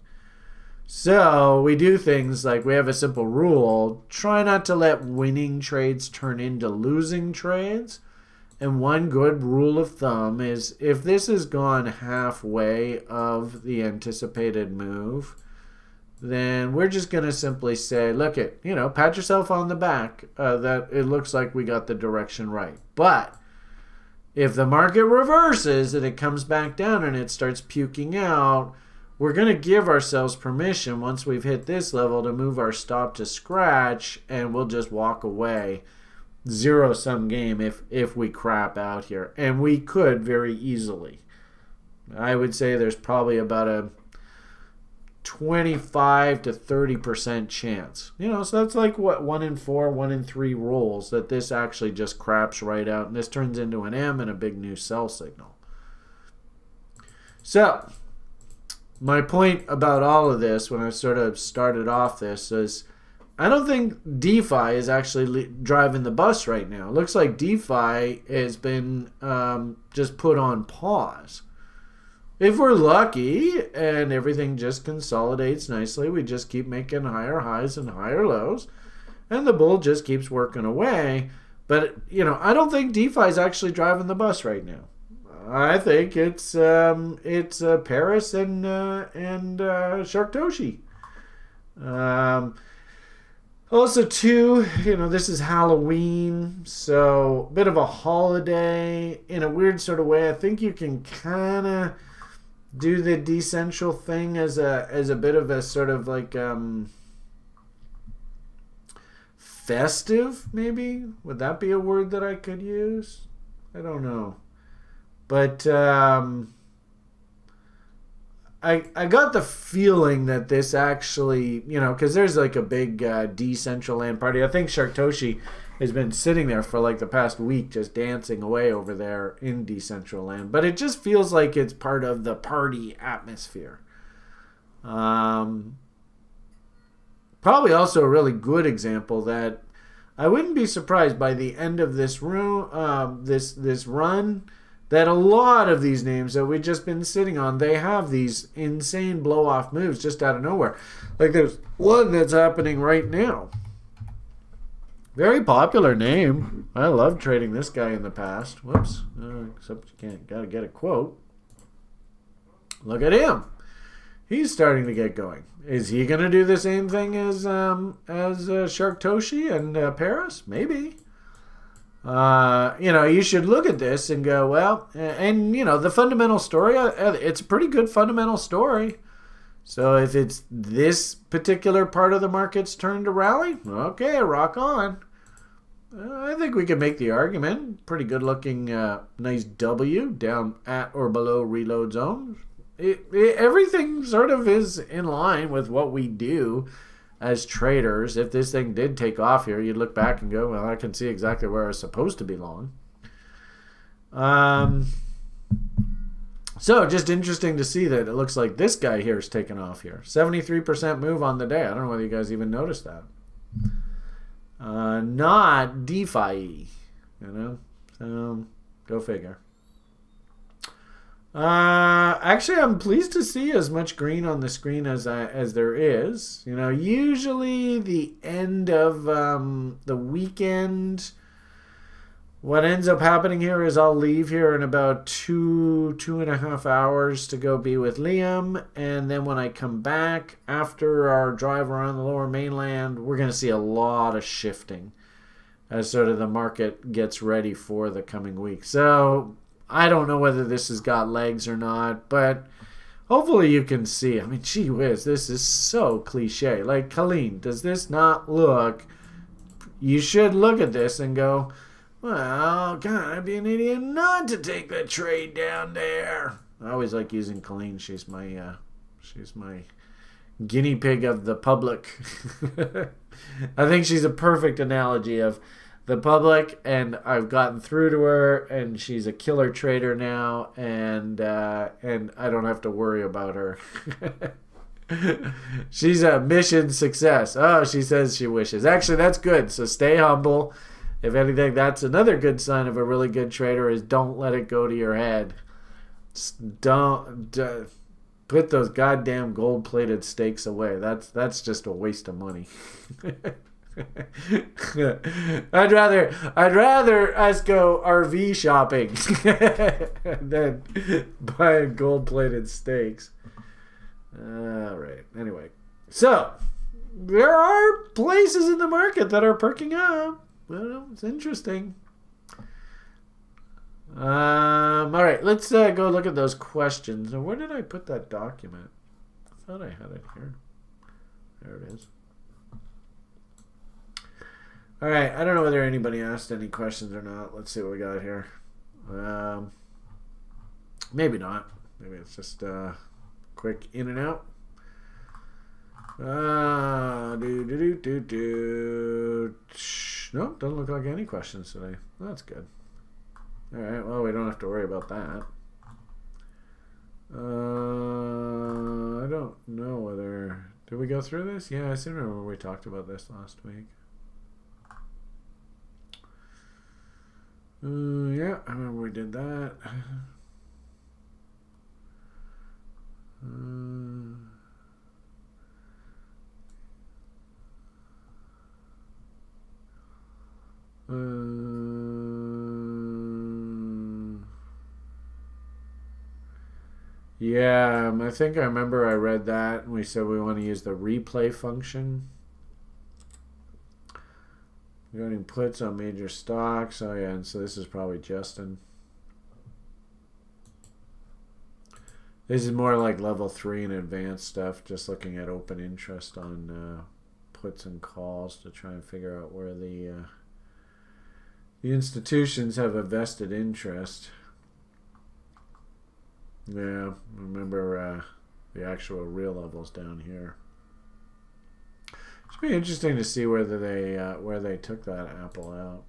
Speaker 1: So we do things like we have a simple rule. Try not to let winning trades turn into losing trades. And one good rule of thumb is if this has gone halfway of the anticipated move, then we're just going to simply say, look pat yourself on the back that it looks like we got the direction right. But if the market reverses and it comes back down and it starts puking out, we're going to give ourselves permission once we've hit this level to move our stop to scratch, and we'll just walk away. Zero-sum game if we crap out here. And we could very easily. I would say there's probably about a 25 to 30% chance. So that's like 1 in 4, 1 in 3 rolls that this actually just craps right out, and this turns into an M and a big new sell signal. So my point about all of this, when I sort of started off this, is I don't think DeFi is actually driving the bus right now. It looks like DeFi has been just put on pause. If we're lucky and everything just consolidates nicely, we just keep making higher highs and higher lows, and the bull just keeps working away. But I don't think DeFi is actually driving the bus right now. I think it's Paris and Shark Toshi. Also, too, this is Halloween, so a bit of a holiday in a weird sort of way. I think you can kind of do the decentral thing as a bit of a sort of like festive, maybe. Would that be a word that I could use? I don't know, but I got the feeling that this actually, because there's like a big Decentraland party. I think Sharktoshi has been sitting there for like the past week just dancing away over there in Decentraland. But it just feels like it's part of the party atmosphere. Probably also a really good example that I wouldn't be surprised by the end of this this run that a lot of these names that we've just been sitting on, they have these insane blow-off moves just out of nowhere. Like there's one that's happening right now. Very popular name. I love trading this guy in the past. Whoops. Except you can't. Got to get a quote. Look at him. He's starting to get going. Is he going to do the same thing as Shark Toshi and Paris? Maybe. You should look at this and go, well, and the fundamental story, it's a pretty good fundamental story. So if it's this particular part of the market's turn to rally, okay, rock on. I think we can make the argument. Pretty good looking, nice W down at or below reload zone. Everything sort of is in line with what we do as traders. If this thing did take off here, you'd look back and go, well, I can see exactly where I was supposed to be long. So just interesting to see that it looks like this guy here is taking off here. 73% move on the day. I don't know whether you guys even noticed that. Not DeFi, so go figure. Actually, I'm pleased to see as much green on the screen as there is. Usually the end of the weekend, what ends up happening here is I'll leave here in about 2.5 hours to go be with Liam, and then when I come back after our drive around the Lower Mainland, we're going to see a lot of shifting as sort of the market gets ready for the coming week. So I don't know whether this has got legs or not, but hopefully you can see. I mean, gee whiz, this is so cliche. Like, Colleen, does this not look... You should look at this and go, well, God, I'd be an idiot not to take the trade down there. I always like using Colleen. She's my guinea pig of the public. I think she's a perfect analogy of the public, and I've gotten through to her, and she's a killer trader now, and I don't have to worry about her. She's a mission success. Oh, she says she wishes. Actually, that's good. So stay humble. If anything, that's another good sign of a really good trader is don't let it go to your head. Don't put those goddamn gold-plated stakes away. That's just a waste of money. I'd rather us go RV shopping than buying gold-plated steaks. All right. Anyway, so there are places in the market that are perking up. Well, it's interesting. All right. Let's go look at those questions. Now, where did I put that document? I thought I had it here. There it is. All right, I don't know whether anybody asked any questions or not. Let's see what we got here. Maybe not. Maybe it's just quick in and out. Nope, doesn't look like any questions today. That's good. All right, well, we don't have to worry about that. I don't know whether... Did we go through this? Yeah, I seem to remember we talked about this last week. Yeah, I remember we did that. Yeah, I think I remember I read that, and we said we want to use the replay function. Regarding puts on major stocks. Oh yeah, and so this is probably Justin. This is more like level 3 and advanced stuff, just looking at open interest on puts and calls to try and figure out where the institutions have a vested interest. Yeah, remember the actual real levels down here. It's be interesting to see whether where they took that apple out.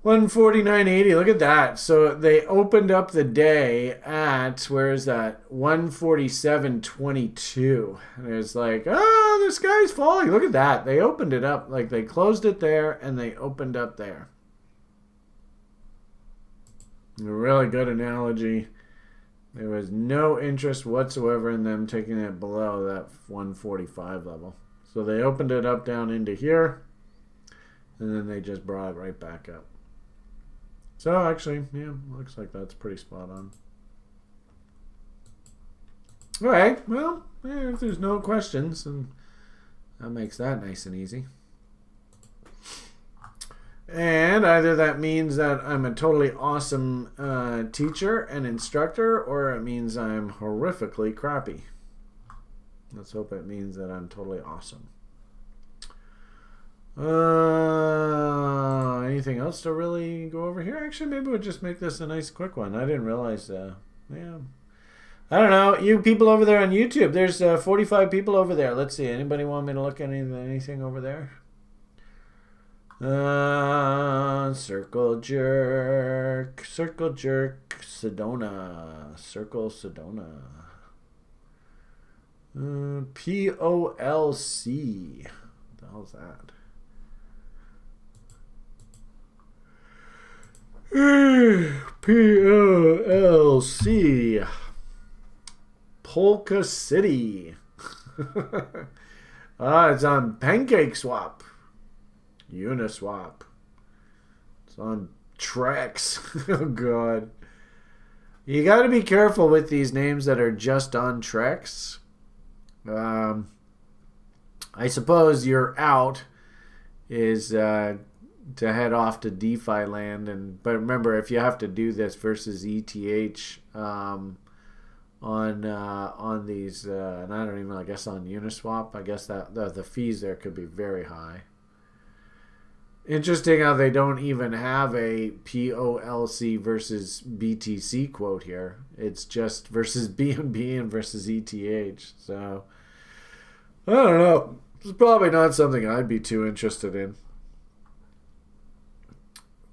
Speaker 1: $149.80. Look at that. So they opened up the day at, where is that? $147.22. And it's like, oh, the sky's falling. Look at that. They opened it up. Like they closed it there and they opened up there. A really good analogy. There was no interest whatsoever in them taking it below that 145 level. So they opened it up down into here. And then they just brought it right back up. So actually, yeah, looks like that's pretty spot on. All right, well, if there's no questions, then that makes that nice and easy. And either that means that I'm a totally awesome teacher and instructor, or it means I'm horrifically crappy. Let's hope it means that I'm totally awesome. Anything else to really go over here? Actually, maybe we'll just make this a nice quick one. I didn't realize, yeah. I don't know. You people over there on YouTube, there's 45 people over there. Let's see. Anybody want me to look at anything over there? Circle Jerk, Sedona, Circle Sedona. POLC. What the hell's that? POLC. Polka City. It's on PancakeSwap. Uniswap. It's on Trex. Oh, God. You got to be careful with these names that are just on Trex. I suppose your out is to head off to DeFi land, but remember, if you have to do this versus ETH on these, and I don't even, I guess on Uniswap, I guess that the fees there could be very high. Interesting how they don't even have a POLC versus BTC quote here. It's just versus BNB and versus ETH. So I don't know. It's probably not something I'd be too interested in.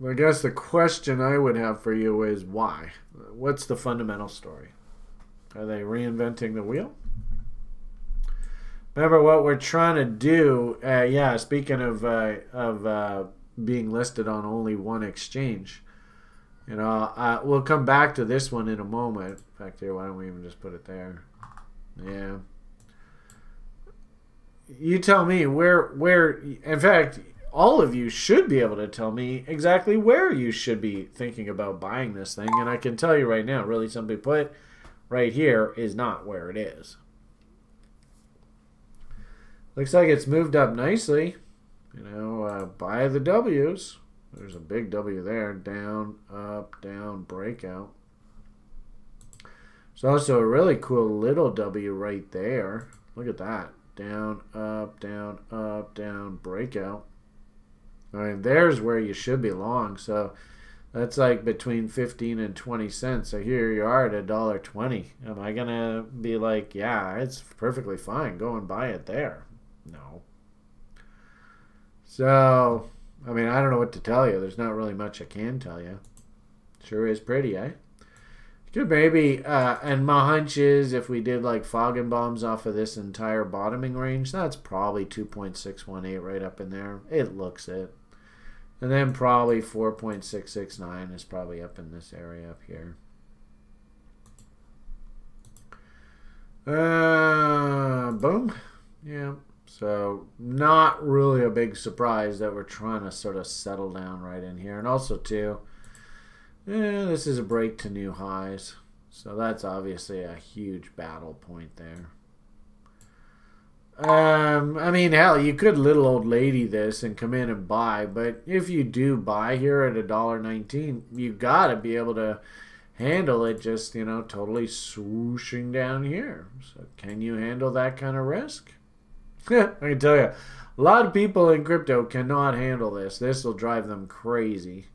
Speaker 1: I guess the question I would have for you is why? What's the fundamental story? Are they reinventing the wheel? Remember what we're trying to do. Yeah, speaking of being listed on only one exchange, we'll come back to this one in a moment. In fact, here, why don't we even just put it there? Yeah. You tell me where. In fact, all of you should be able to tell me exactly where you should be thinking about buying this thing. And I can tell you right now, really simply put, right here is not where it is. Looks like it's moved up nicely. Buy the W's. There's a big W there. Down, up, down, breakout. There's also a really cool little W right there. Look at that. Down, up, down, breakout. I mean, there's where you should be long. So that's like between 15 and 20 cents. So here you are at $1.20. Am I going to be like, yeah, it's perfectly fine. Go and buy it there? No. So, I mean, I don't know what to tell you. There's not really much I can tell you. Sure is pretty, eh? Could maybe, and my hunch is if we did like fog and bombs off of this entire bottoming range, that's probably 2.618 right up in there. It looks it. And then probably 4.669 is probably up in this area up here. Boom. Yeah. So not really a big surprise that we're trying to sort of settle down right in here. And also too, this is a break to new highs. So that's obviously a huge battle point there. I mean, hell, you could little old lady this and come in and buy, but if you do buy here at $1.19, you gotta be able to handle it just, totally swooshing down here. So can you handle that kind of risk? I can tell you, a lot of people in crypto cannot handle this. This will drive them crazy.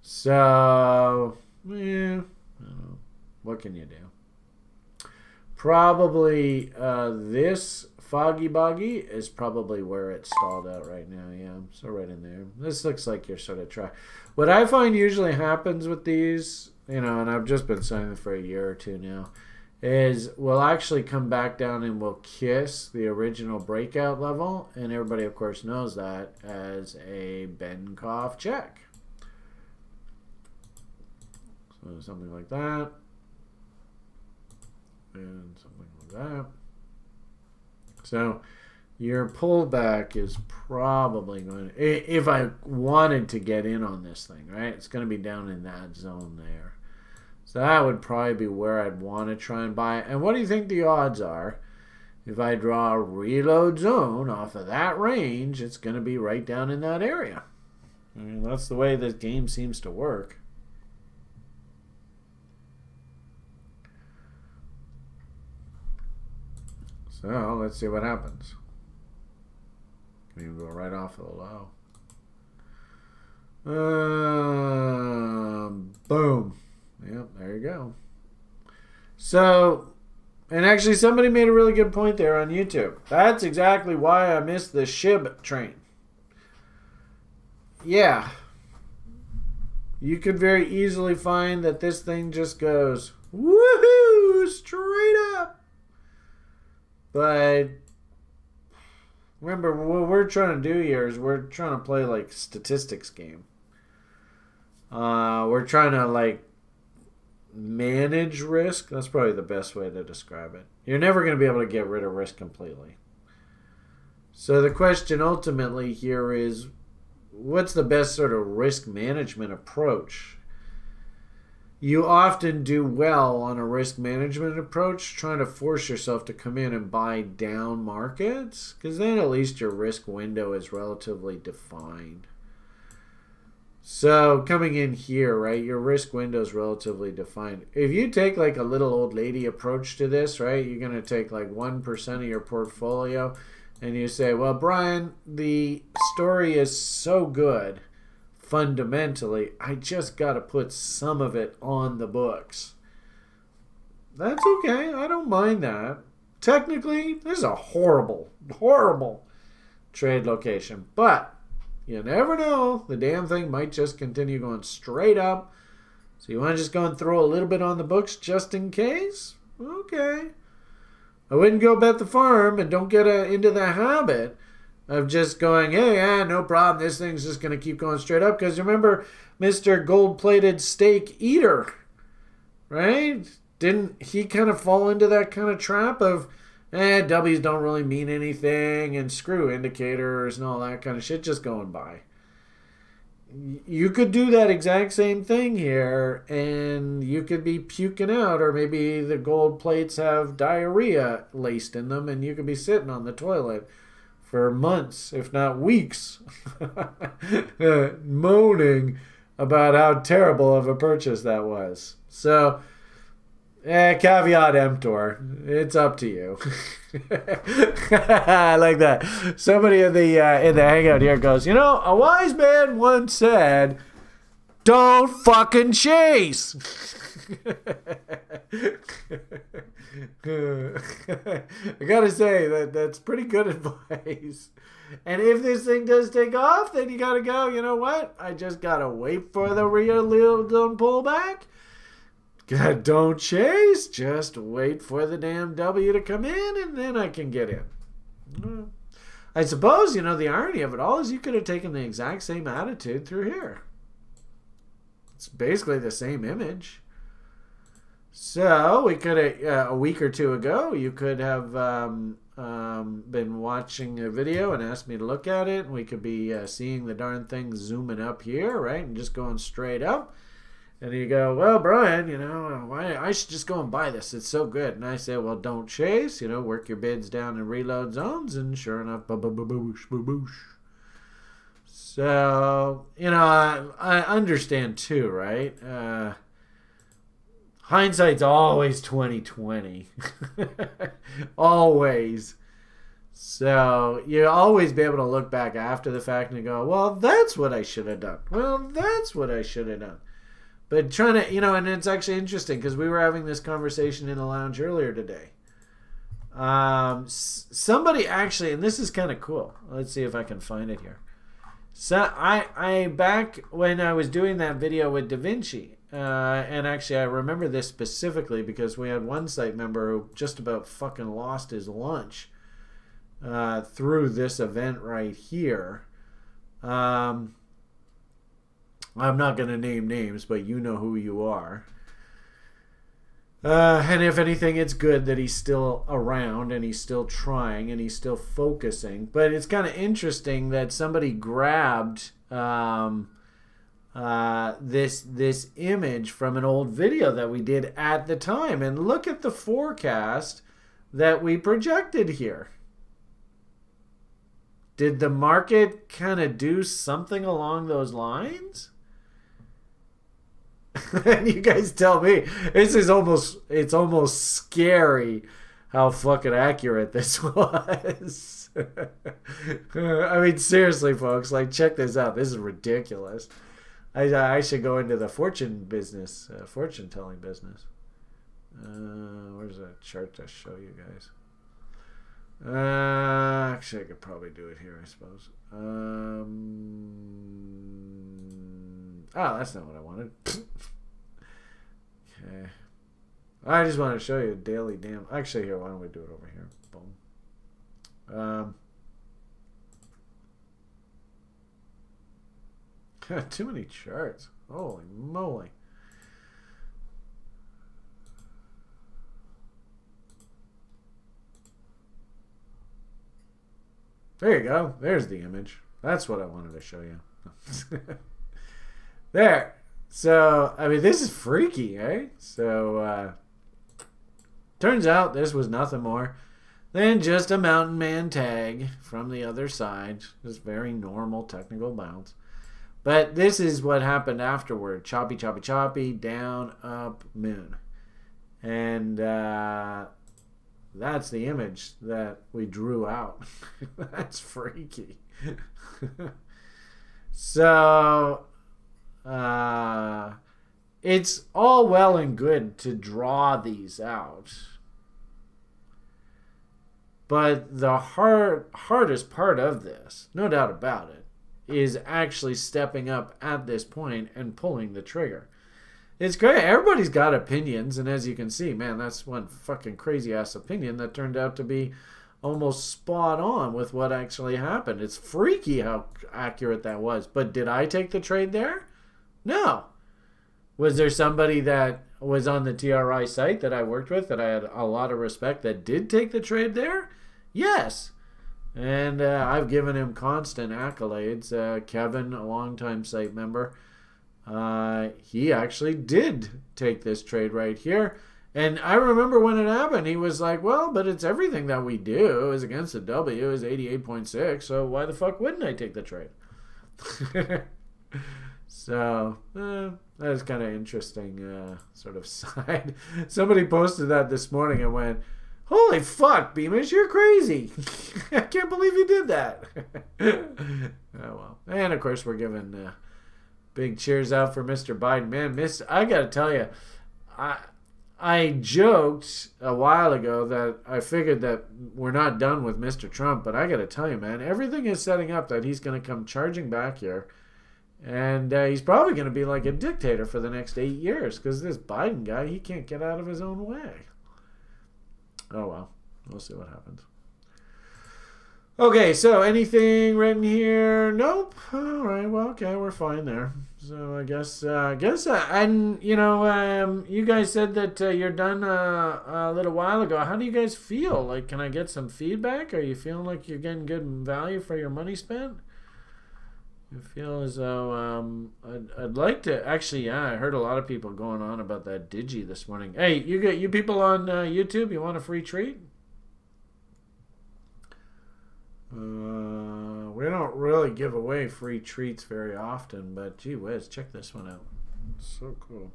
Speaker 1: So, I don't know. What can you do? Probably this Foggy Boggy is probably where it's stalled out right now. Yeah, so right in there. This looks like you're sort of trying. What I find usually happens with these, and I've just been saying it for a year or two now, is we'll actually come back down and we'll kiss the original breakout level, and everybody, of course, knows that as a Benkoff check. So something like that, and something like that. So your pullback is probably going to, if I wanted to get in on this thing, right, it's going to be down in that zone there. So that would probably be where I'd want to try and buy. And what do you think the odds are? If I draw a reload zone off of that range, it's going to be right down in that area. I mean, that's the way this game seems to work. So let's see what happens. Can even go right off of the low. Boom. Yep, there you go. So, and actually somebody made a really good point there on YouTube. That's exactly why I missed the SHIB train. Yeah. You could very easily find that this thing just goes woohoo straight up. But remember, what we're trying to do here is we're trying to play like statistics game. We're trying to like manage risk. That's probably the best way to describe it. You're never going to be able to get rid of risk completely. So the question ultimately here is, what's the best sort of risk management approach? You often do well on a risk management approach trying to force yourself to come in and buy down markets, because then at least your risk window is relatively defined. So coming in here, right, your risk window is relatively defined. If you take like a little old lady approach to this, right, you're going to take like 1% of your portfolio and you say, well, Brian, the story is so good. Fundamentally, I just got to put some of it on the books. That's okay. I don't mind that. Technically, this is a horrible, horrible trade location. But you never know. The damn thing might just continue going straight up. So you want to just go and throw a little bit on the books just in case? Okay. I wouldn't go bet the farm, and don't get into the habit of just going, hey, no problem, this thing's just going to keep going straight up. Because remember, Mr. Gold-Plated Steak Eater, right? Didn't he kind of fall into that kind of trap of, W's don't really mean anything, and screw indicators and all that kind of shit, just going by. You could do that exact same thing here, and you could be puking out, or maybe the gold plates have diarrhea laced in them, and you could be sitting on the toilet for months, if not weeks, moaning about how terrible of a purchase that was. So, caveat emptor. It's up to you. I like that. Somebody in the hangout here goes, a wise man once said, don't fucking chase. I gotta say that's pretty good advice. And if this thing does take off, then you gotta go, you know what? I just gotta wait for the real pullback. Don't chase. Just wait for the damn W to come in, and then I can get in. I suppose, the irony of it all is you could have taken the exact same attitude through here. It's basically the same image. So we could have, a week or two ago, you could have been watching a video and asked me to look at it. We could be seeing the darn thing zooming up here, right, and just going straight up. And you go, well, Brian, why I should just go and buy this. It's so good. And I say, well, don't chase. Work your bids down in reload zones. And sure enough, boosh, boosh. So, I understand too, right? Hindsight's always 2020. Always. So you always be able to look back after the fact and go, well, that's what I should have done. Well, that's what I should have done. But trying to, and it's actually interesting because we were having this conversation in the lounge earlier today. Somebody actually, and this is kind of cool. Let's see if I can find it here. So I back when I was doing that video with Da Vinci, and actually I remember this specifically because we had one site member who just about fucking lost his lunch through this event right here. I'm not going to name names, but you know who you are. And if anything, it's good that he's still around and he's still trying and he's still focusing. But it's kind of interesting that somebody grabbed this image from an old video that we did at the time. And look at the forecast that we projected here. Did the market kind of do something along those lines? And you guys tell me, it's almost scary how fucking accurate this was. I mean, seriously, folks, check this out. This is ridiculous. I should go into the fortune business, fortune telling business. Where's that chart to show you guys? Actually, I could probably do it here, I suppose. That's not what I wanted. Okay. I just want to show you a daily damn. Actually, here, why don't we do it over here? Boom. Too many charts. Holy moly. There you go. There's the image. That's what I wanted to show you. There. So, I mean, this is freaky, eh? So, turns out this was nothing more than just a mountain man tag from the other side. Just very normal technical bounce. But this is what happened afterward. Choppy, choppy, choppy, down, up, moon. And that's the image that we drew out. That's freaky. So it's all well and good to draw these out, but the hardest part of this, no doubt about it, is actually stepping up at this point and pulling the trigger. It's great. Everybody's got opinions, and as you can see, man, that's one fucking crazy ass opinion that turned out to be almost spot on with what actually happened. It's freaky how accurate that was. But did I take the trade there? No. Was there somebody that was on the TRI site that I worked with that I had a lot of respect that did take the trade there? Yes. And I've given him constant accolades. Kevin, a longtime site member, he actually did take this trade right here. And I remember when it happened, he was like, well, but it's everything that we do is against the W is 88.6, so why the fuck wouldn't I take the trade? So, that's kind of interesting sort of side. Somebody posted that this morning and went, holy fuck, Beamish, you're crazy. I can't believe you did that. Oh, well. And, of course, we're giving big cheers out for Mr. Biden. Man, I got to tell you, I joked a while ago that I figured that we're not done with Mr. Trump, but I got to tell you, man, everything is setting up that he's going to come charging back here. And he's probably going to be like a dictator for the next 8 years because this Biden guy, he can't get out of his own way. Oh, well. We'll see what happens. Okay, so anything written here? Nope. All right. Well, okay, we're fine there. So and you guys said that you're done a little while ago. How do you guys feel? Like, can I get some feedback? Are you feeling like you're getting good value for your money spent? You feel as though I'd like to actually. Yeah, I heard a lot of people going on about that Digi this morning. Hey, you people on YouTube, you want a free treat? We don't really give away free treats very often, but gee whiz, check this one out. It's so cool.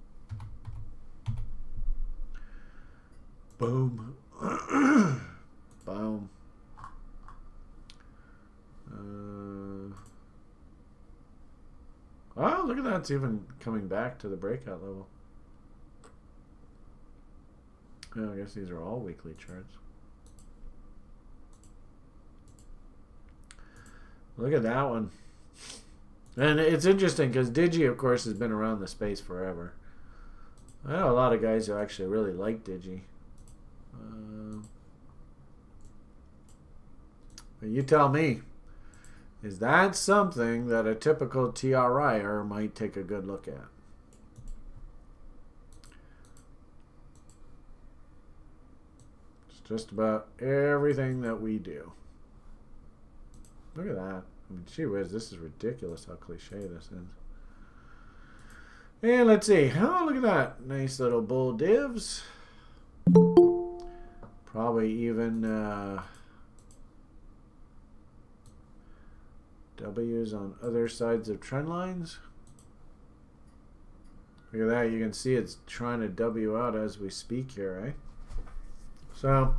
Speaker 1: Boom. Boom. Oh, look at that. It's even coming back to the breakout level. Oh, I guess these are all weekly charts. Look at that one. And it's interesting because Digi, of course, has been around the space forever. I know a lot of guys who actually really like Digi. But you tell me, is that something that a typical TRIer might take a good look at? It's just about everything that we do. Look at that. I mean, gee whiz, this is ridiculous how cliche this is. And let's see. Oh, look at that. Nice little bull divs. Probably even W's on other sides of trend lines. Look at that. You can see it's trying to W out as we speak here, eh? So,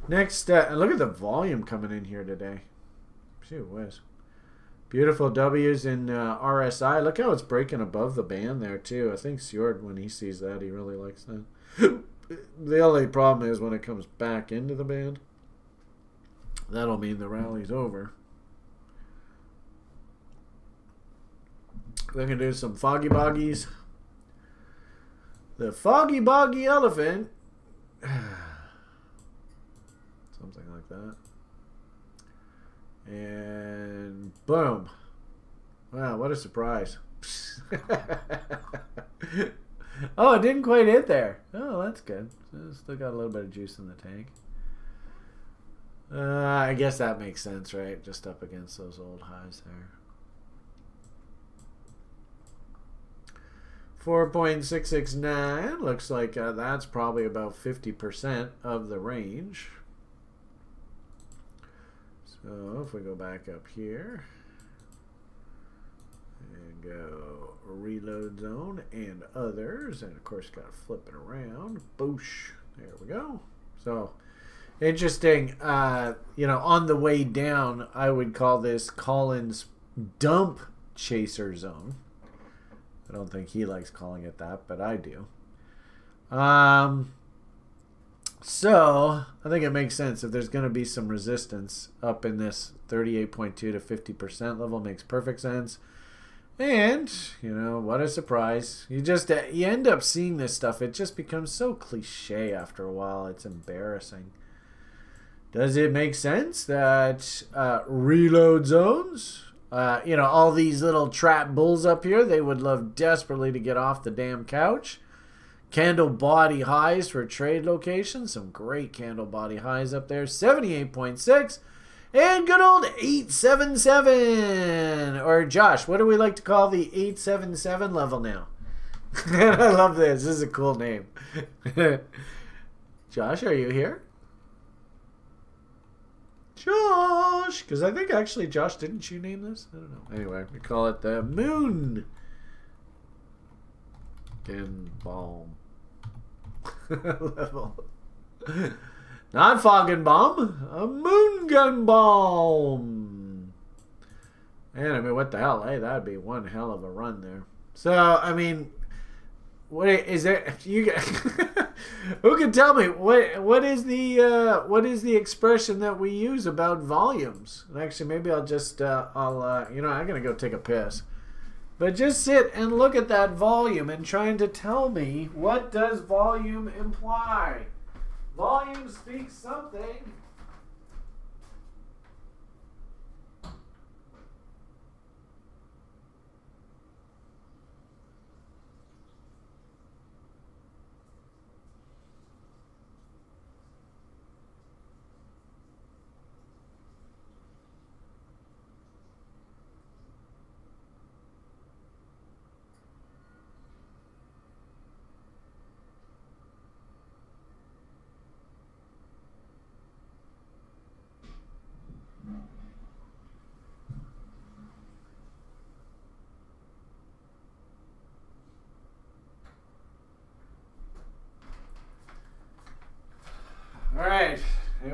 Speaker 1: next, look at the volume coming in here today. Gee whiz. Beautiful W's in RSI. Look how it's breaking above the band there, too. I think Sjord, when he sees that, he really likes that. The only problem is when it comes back into the band, that'll mean the rally's over. We're going to do some Foggy Boggies. The Foggy Boggy Elephant. Something like that. And boom. Wow, what a surprise. Oh, it didn't quite hit there. Oh, that's good. Still got a little bit of juice in the tank. I guess that makes sense, right? Just up against those old highs there. 4.669. Looks like that's probably about 50% of the range. So if we go back up here and go reload zone and others, and of course got to flip it around. Boosh. There we go. So interesting. On the way down, I would call this Collins dump chaser zone. I don't think he likes calling it that, but I do. So I think it makes sense if there's going to be some resistance up in this 38.2 to 50% level. Makes perfect sense. And what a surprise! You end up seeing this stuff. It just becomes so cliche after a while. It's embarrassing. Does it make sense that reload zones? All these little trap bulls up here, they would love desperately to get off the damn couch. Candle body highs for trade locations. Some great candle body highs up there. 78.6. And good old 877. Or Josh, what do we like to call the 877 level now? I love this. This is a cool name. Josh, are you here? Josh! Because I think actually, Josh, didn't you name this? I don't know. Anyway, we call it the Moon Gun Bomb level. Not Foggin Bomb, a Moon Gun Bomb. And I mean, what the hell? Hey, that'd be one hell of a run there. So, I mean, what is there? You who can tell me what is the expression that we use about volumes? And actually, maybe I'll just I'm gonna go take a piss. But just sit and look at that volume and trying to tell me, what does volume imply? Volume speaks something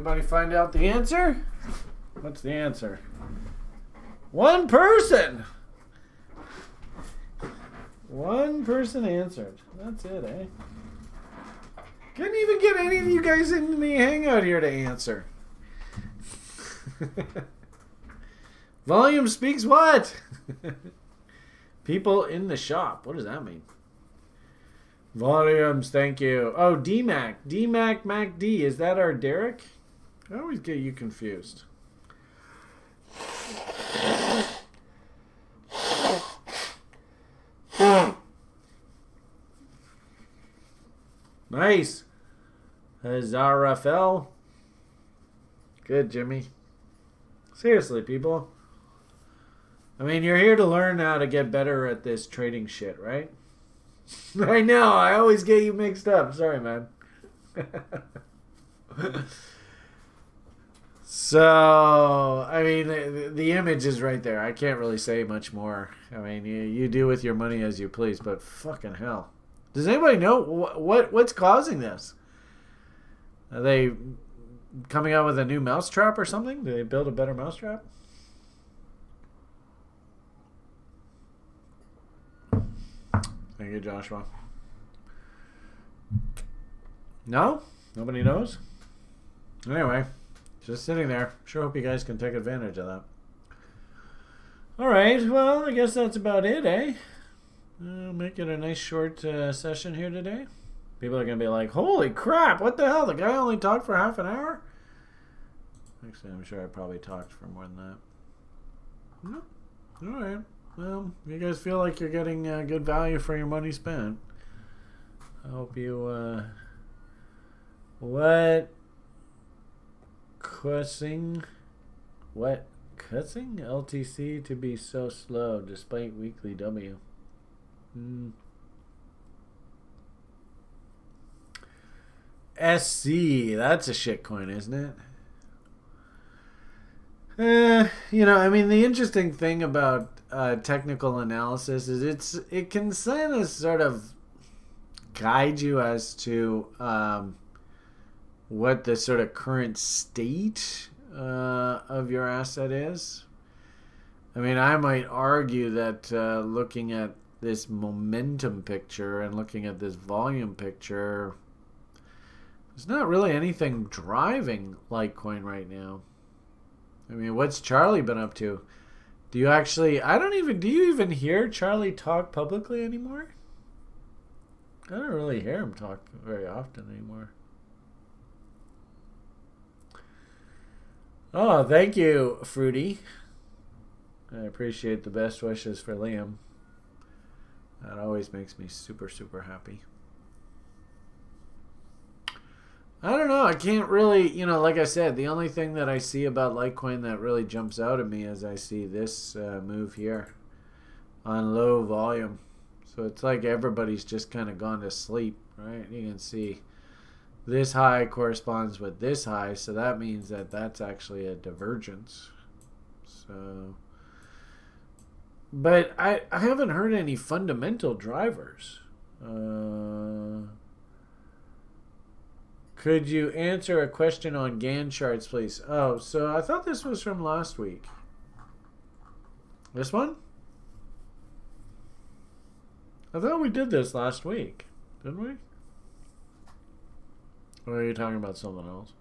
Speaker 1: Anybody find out the answer? What's the answer? One person! One person answered. That's it, eh? Couldn't even get any of you guys in the hangout here to answer. Volume speaks what? People in the shop. What does that mean? Volumes, thank you. Oh, DMAC. DMAC MacD. Is that our Derek? I always get you confused. Nice. Zarafel. Good, Jimmy. Seriously, people. I mean, you're here to learn how to get better at this trading shit, right? I know. I always get you mixed up. Sorry, man. So, I mean, the image is right there. I can't really say much more. I mean, you do with your money as you please, but fucking hell. Does anybody know what's causing this? Are they coming out with a new mousetrap or something? Do they build a better mousetrap? Thank you, Joshua. No? Nobody knows? Anyway, just sitting there. Sure hope you guys can take advantage of that. Alright, well, I guess that's about it, eh? Make it a nice short session here today. People are going to be like, holy crap, what the hell? The guy only talked for half an hour? Actually, I'm sure I probably talked for more than that. Alright. Well, you guys feel like you're getting good value for your money spent. I hope you, what cussing LTC to be so slow despite weekly W? SC, that's a shitcoin, isn't it? You know, I mean, the interesting thing about technical analysis is it can kind of sort of guide you as to what the sort of current state of your asset is. I mean, I might argue that looking at this momentum picture and looking at this volume picture, there's not really anything driving Litecoin right now. I mean, what's Charlie been up to? Do you even hear Charlie talk publicly anymore? I don't really hear him talk very often anymore. Oh, thank you, Fruity. I appreciate the best wishes for Liam. That always makes me super, super happy. I don't know. I can't really, like I said, the only thing that I see about Litecoin that really jumps out at me is I see this move here on low volume. So it's like everybody's just kind of gone to sleep, right? You can see this high corresponds with this high, so that means that that's actually a divergence. So, but I haven't heard any fundamental drivers. Could you answer a question on Gann charts, please? Oh, so I thought this was from last week. This one? I thought we did this last week, didn't we? Or are you talking about something else?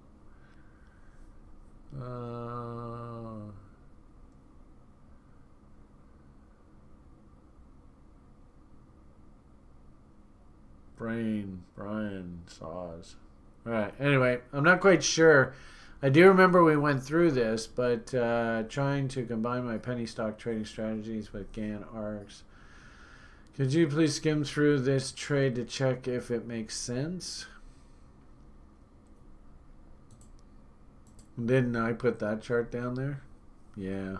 Speaker 1: Brian Saws. Alright, anyway, I'm not quite sure. I do remember we went through this, but trying to combine my penny stock trading strategies with Gann ARCs. Could you please skim through this trade to check if it makes sense? Didn't I put that chart down there? Yeah.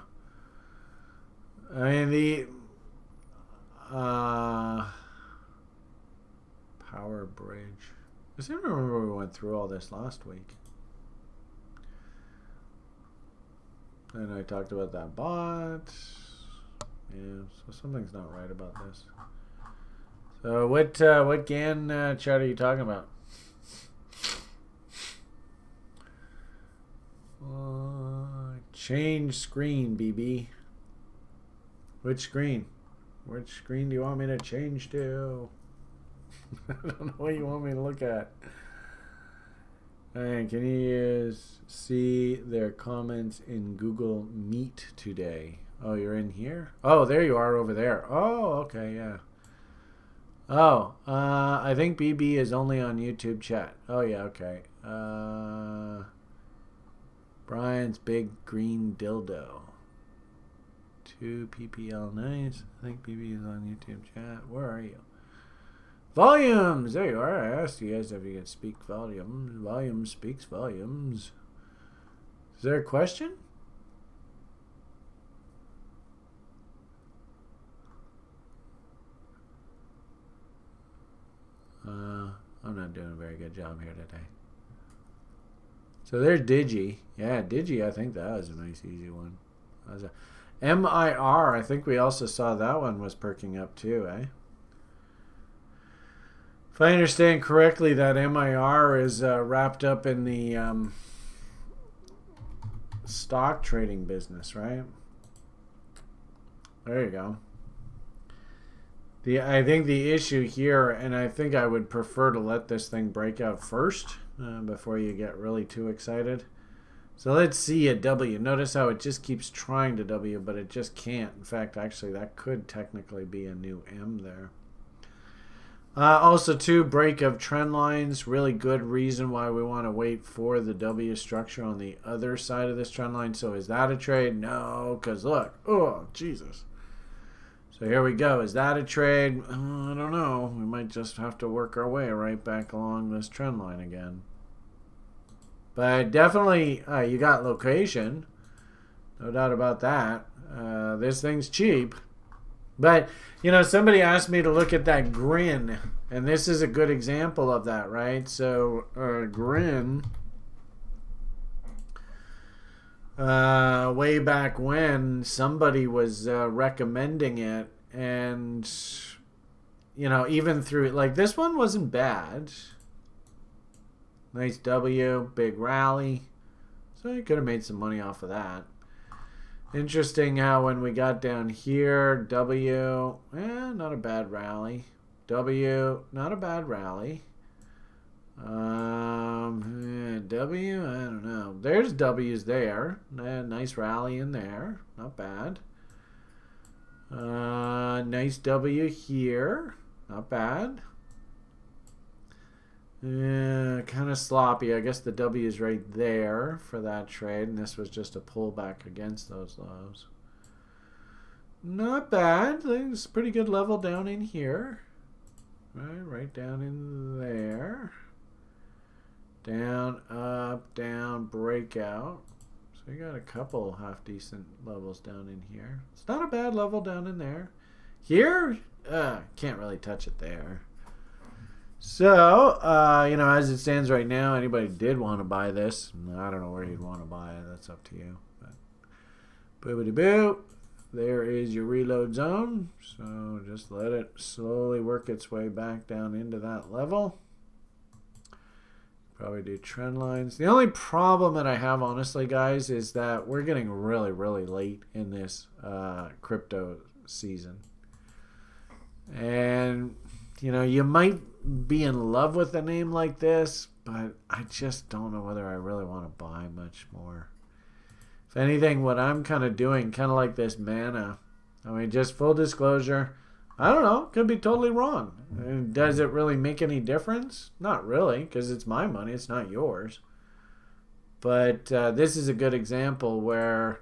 Speaker 1: I mean, the power bridge. I seem to remember we went through all this last week. And I talked about that bot. Yeah, so something's not right about this. So what Gann chart are you talking about? Change screen, BB. Which screen? Which screen do you want me to change to? I don't know what you want me to look at. And can you see their comments in Google Meet today? Oh, you're in here? Oh, there you are over there. Oh, okay, yeah. Oh, I think BB is only on YouTube chat. Oh, yeah, okay. Brian's big green dildo. 2 PPL, nice. I think BB is on YouTube chat. Where are you? Volumes! There you are. I asked you guys if you could speak volumes. Volume speaks volumes. Is there a question? I'm not doing a very good job here today. So there's Digi. Yeah, Digi, I think that was a nice easy one. That was a MIR, I think we also saw that one was perking up too, eh? If I understand correctly, that MIR is wrapped up in the stock trading business, right? There you go. I think the issue here, and I think I would prefer to let this thing break out first before you get really too excited. So let's see a W. Notice how it just keeps trying to W, but it just can't. In fact, actually, that could technically be a new M there. Also, too, break of trend lines. Really good reason why we want to wait for the W structure on the other side of this trend line. So is that a trade? No, because look. Oh, Jesus. So here we go. Is that a trade? I don't know. We might just have to work our way right back along this trend line again. But definitely, you got location. No doubt about that. This thing's cheap. But, you know, somebody asked me to look at that grin. And this is a good example of that, right? So, grin, way back when, somebody was recommending it. And, you know, even through, like, this one wasn't bad. Nice W, big rally. So you could have made some money off of that. Interesting how when we got down here, W, not a bad rally. W, not a bad rally. W, I don't know. There's W's there. Nice rally in there. Not bad. Nice W here. Not bad. Kind of sloppy. I guess the W is right there for that trade, and this was just a pullback against those lows. Not bad. It's a pretty good level down in here. Right down in there. Down, up, down, breakout. So you got a couple half decent levels down in here. It's not a bad level down in there. Here, can't really touch it there. So, you know, as it stands right now, anybody did want to buy this. I don't know where you'd want to buy it. That's up to you. But boobity-boo. There is your reload zone. So just let it slowly work its way back down into that level. Probably do trend lines. The only problem that I have, honestly, guys, is that we're getting really, really late in this crypto season. And, you know, you might be in love with a name like this, but I just don't know whether I really want to buy much more. If anything, what I'm kind of doing, kind of like this Mana, I mean, just full disclosure, I don't know, could be totally wrong. And does it really make any difference? Not really, because it's my money, it's not yours. But this is a good example where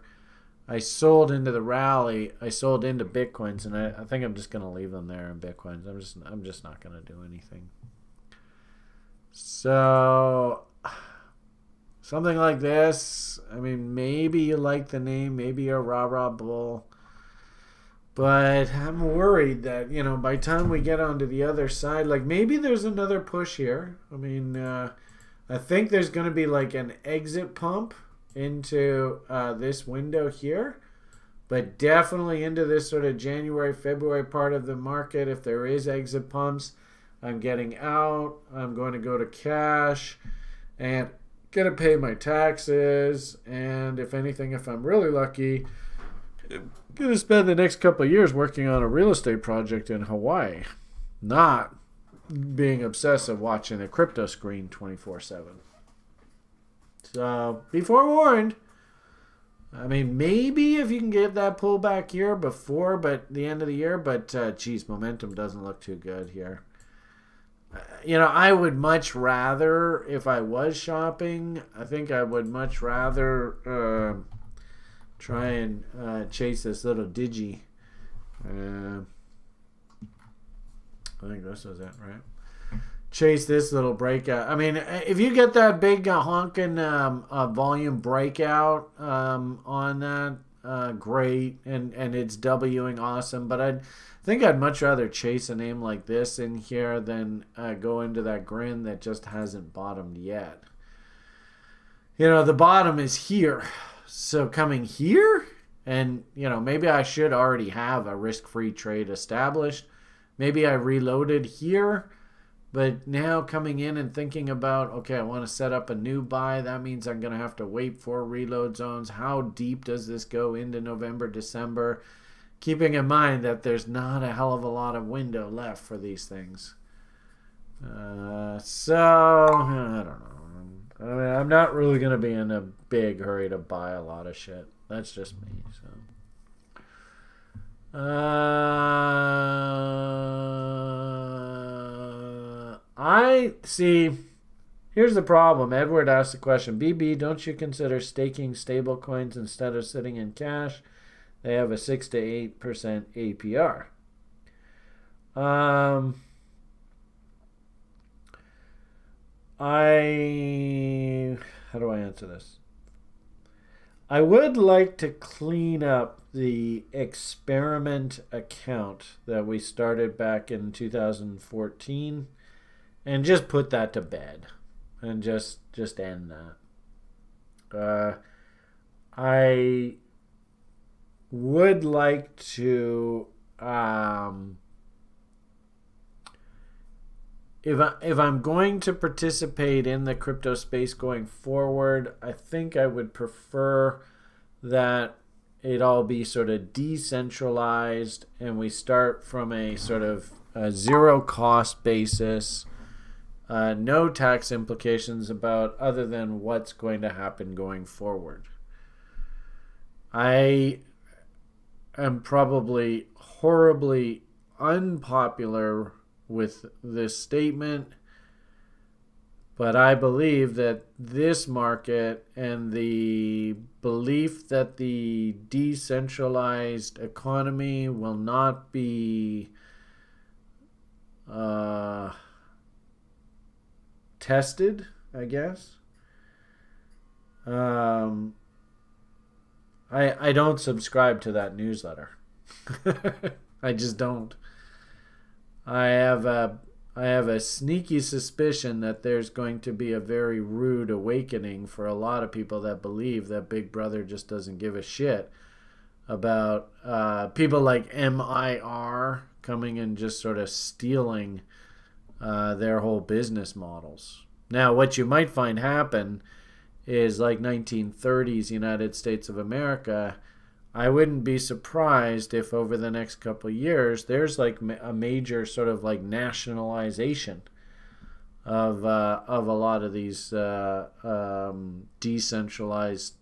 Speaker 1: I sold into the rally. I sold into Bitcoins, and I think I'm just going to leave them there in Bitcoins. I'm just not going to do anything. So something like this. I mean, maybe you like the name. Maybe you're a rah-rah bull. But I'm worried that, you know, by the time we get onto the other side, like maybe there's another push here. I mean, I think there's going to be like an exit pump into this window here, but definitely into this sort of January, February part of the market. If there is exit pumps, I'm getting out. I'm going to go to cash and Gotta pay my taxes, and if anything, if I'm really lucky, I'm gonna spend the next couple of years working on a real estate project in Hawaii, not being obsessive watching the crypto screen 24/7. So be forewarned. I mean, maybe if you can get that pullback here before but the end of the year, but geez, momentum doesn't look too good here. I would much rather, if I was shopping, I think I would much rather try and chase this little digi. I think this is it, right? Chase this little breakout. I mean, if you get that big honking volume breakout on that, great, and it's Wing awesome. But I think I'd much rather chase a name like this in here than go into that grin that just hasn't bottomed yet. The bottom is here. So coming here, and maybe I should already have a risk-free trade established. Maybe I reloaded here, but now coming in and thinking about, okay, I want to set up a new buy. That means I'm going to have to wait for reload zones. How deep does this go into November, December? Keeping in mind that there's not a hell of a lot of window left for these things. So, I don't know. I mean, I'm not really going to be in a big hurry to buy a lot of shit. That's just me, so. I see. Here's the problem. Edward asked the question, BB, don't you consider staking stablecoins instead of sitting in cash? They have a 6 to 8% APR. How do I answer this? I would like to clean up the experiment account that we started back in 2014 and just put that to bed and just end that. I would like to if I'm going to participate in the crypto space going forward, I think I would prefer that it all be sort of decentralized and we start from a sort of a zero cost basis, no tax implications about other than what's going to happen going forward. I am probably horribly unpopular with this statement, but I believe that this market and the belief that the decentralized economy will not be tested, I guess. I don't subscribe to that newsletter. I just don't. I have a sneaky suspicion that there's going to be a very rude awakening for a lot of people that believe that Big Brother just doesn't give a shit about people like MIR coming and just sort of stealing their whole business models. Now, what you might find happen is like 1930s United States of America. I wouldn't be surprised if over the next couple of years there's like a major sort of like nationalization of a lot of these decentralized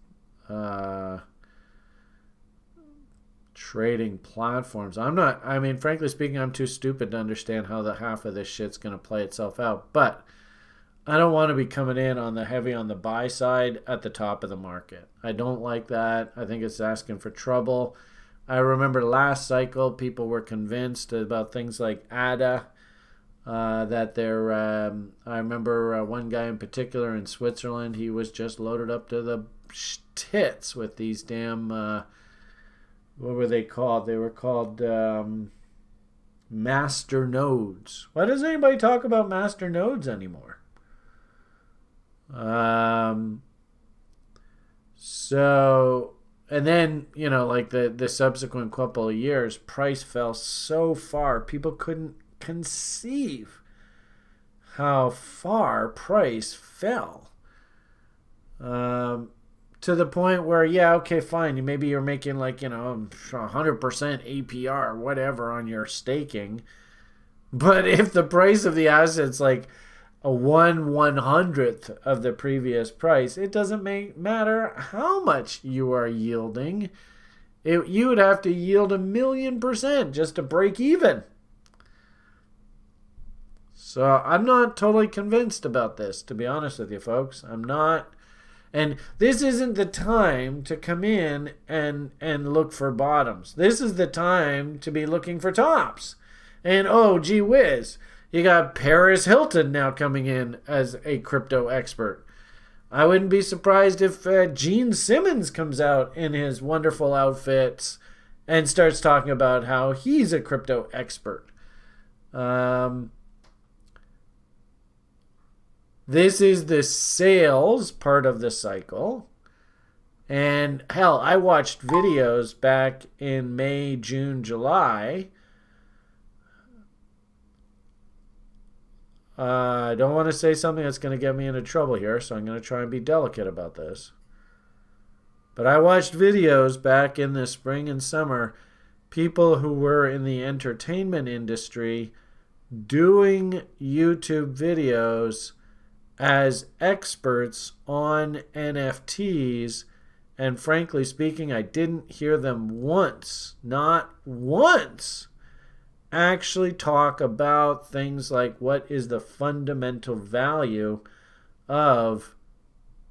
Speaker 1: trading platforms. Frankly speaking, I'm too stupid to understand how the half of this shit's going to play itself out. But I don't want to be coming in on the buy side at the top of the market. I don't like that. I think it's asking for trouble. I remember last cycle, people were convinced about things like ADA, that they're, I remember one guy in particular in Switzerland, he was just loaded up to the tits with these damn, what were they called? They were called master nodes. Why doesn't anybody talk about master nodes anymore? So, and then, like the subsequent couple of years, price fell so far, people couldn't conceive how far price fell. To the point where, yeah, okay, fine. Maybe you're making like, 100% APR, whatever, on your staking. But if the price of the asset's like a 1/100th of the previous price, it doesn't matter how much you are yielding. You would have to yield 1,000,000% just to break even. So I'm not totally convinced about this, to be honest with you, folks. I'm not. And this isn't the time to come in and look for bottoms. This is the time to be looking for tops. And oh, gee whiz, you got Paris Hilton now coming in as a crypto expert. I wouldn't be surprised if Gene Simmons comes out in his wonderful outfits and starts talking about how he's a crypto expert. This is the sales part of the cycle. And hell, I watched videos back in May, June, July. I don't want to say something that's going to get me into trouble here, so I'm going to try and be delicate about this. But I watched videos back in the spring and summer, people who were in the entertainment industry doing YouTube videos as experts on NFTs, and frankly speaking, I didn't hear them once, not once, actually talk about things like what is the fundamental value of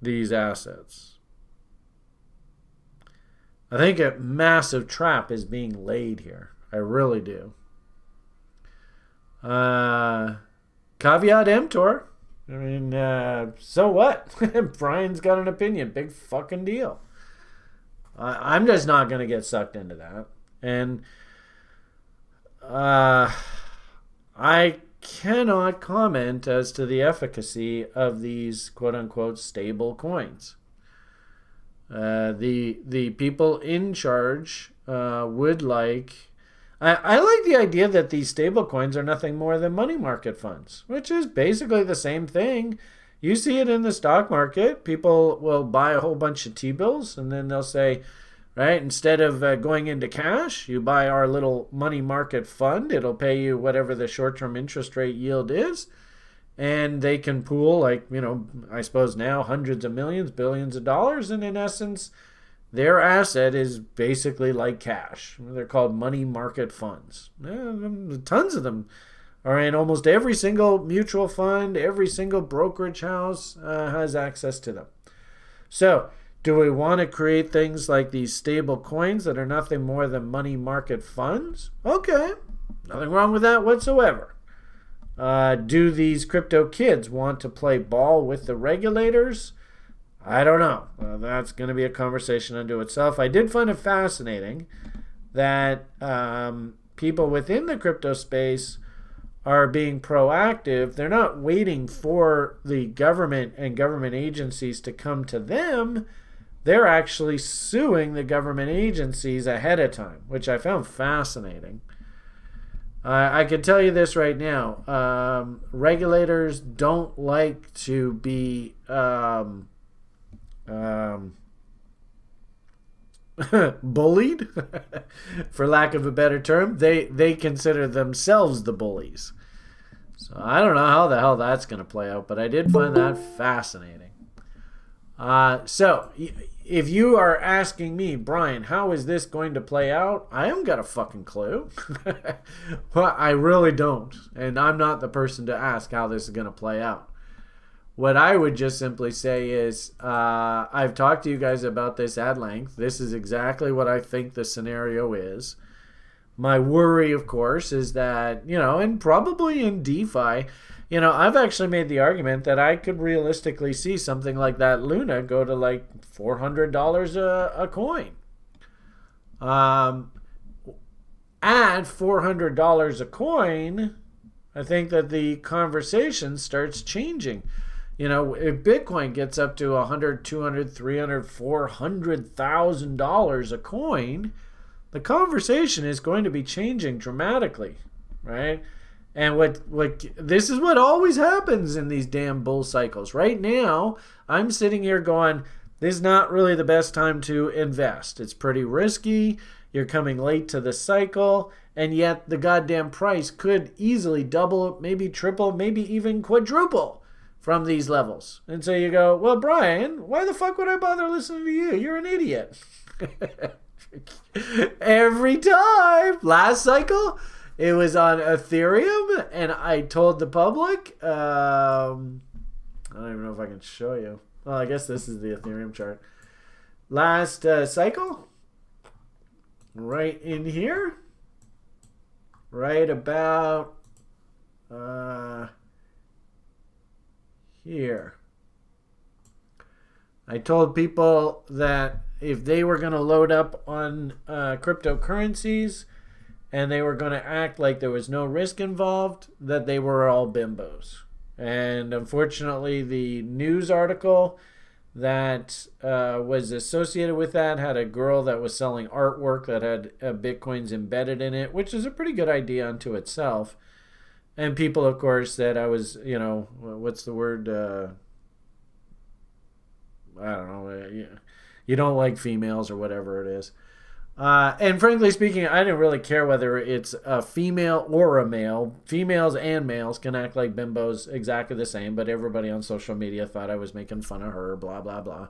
Speaker 1: these assets. I think a massive trap is being laid here. I really do. Caveat emptor. I mean, so what? Brian's got an opinion. Big fucking deal. I'm just not going to get sucked into that. And I cannot comment as to the efficacy of these quote-unquote stable coins. The people in charge would like... I like the idea that these stable coins are nothing more than money market funds, which is basically the same thing. You see it in the stock market. People will buy a whole bunch of T-bills, and then they'll say, right, instead of going into cash, you buy our little money market fund. It'll pay you whatever the short-term interest rate yield is. And they can pool, like, I suppose now hundreds of millions, billions of dollars. And in essence, their asset is basically like cash. They're called money market funds. Tons of them are in almost every single mutual fund. Every single brokerage house has access to them. So, do we want to create things like these stable coins that are nothing more than money market funds? Okay, nothing wrong with that whatsoever. Do these crypto kids want to play ball with the regulators? I don't know. That's going to be a conversation unto itself. I did find it fascinating that people within the crypto space are being proactive. They're not waiting for the government and government agencies to come to them. They're actually suing the government agencies ahead of time, which I found fascinating. I can tell you this right now. Regulators don't like to be bullied, for lack of a better term. They consider themselves the bullies. So I don't know how the hell that's going to play out, but I did find that fascinating. So if you are asking me, Brian, how is this going to play out? I haven't got a fucking clue. Well, I really don't. And I'm not the person to ask how this is going to play out. What I would just simply say is I've talked to you guys about this at length. This is exactly what I think the scenario is. My worry, of course, is that, and probably in DeFi, I've actually made the argument that I could realistically see something like that Luna go to like $400 a coin. At $400 a coin, I think that the conversation starts changing. If Bitcoin gets up to $100, $200, $300, $400,000 a coin, the conversation is going to be changing dramatically, right? And what this is what always happens in these damn bull cycles. Right now, I'm sitting here going, this is not really the best time to invest. It's pretty risky. You're coming late to the cycle, and yet the goddamn price could easily double, maybe triple, maybe even quadruple from these levels. And so you go, well, Brian, why the fuck would I bother listening to you? You're an idiot. Every time. Last cycle, it was on Ethereum, and I told the public, I don't even know if I can show you. Well, I guess this is the Ethereum chart. Last cycle, right in here, right about here. I told people that if they were going to load up on cryptocurrencies and they were going to act like there was no risk involved, that they were all bimbos. And unfortunately, the news article that was associated with that had a girl that was selling artwork that had Bitcoins embedded in it, which is a pretty good idea unto itself. And people, of course, said I was, what's the word? I don't know. You don't like females or whatever it is. And frankly speaking, I didn't really care whether it's a female or a male. Females and males can act like bimbos exactly the same, but everybody on social media thought I was making fun of her, blah, blah, blah.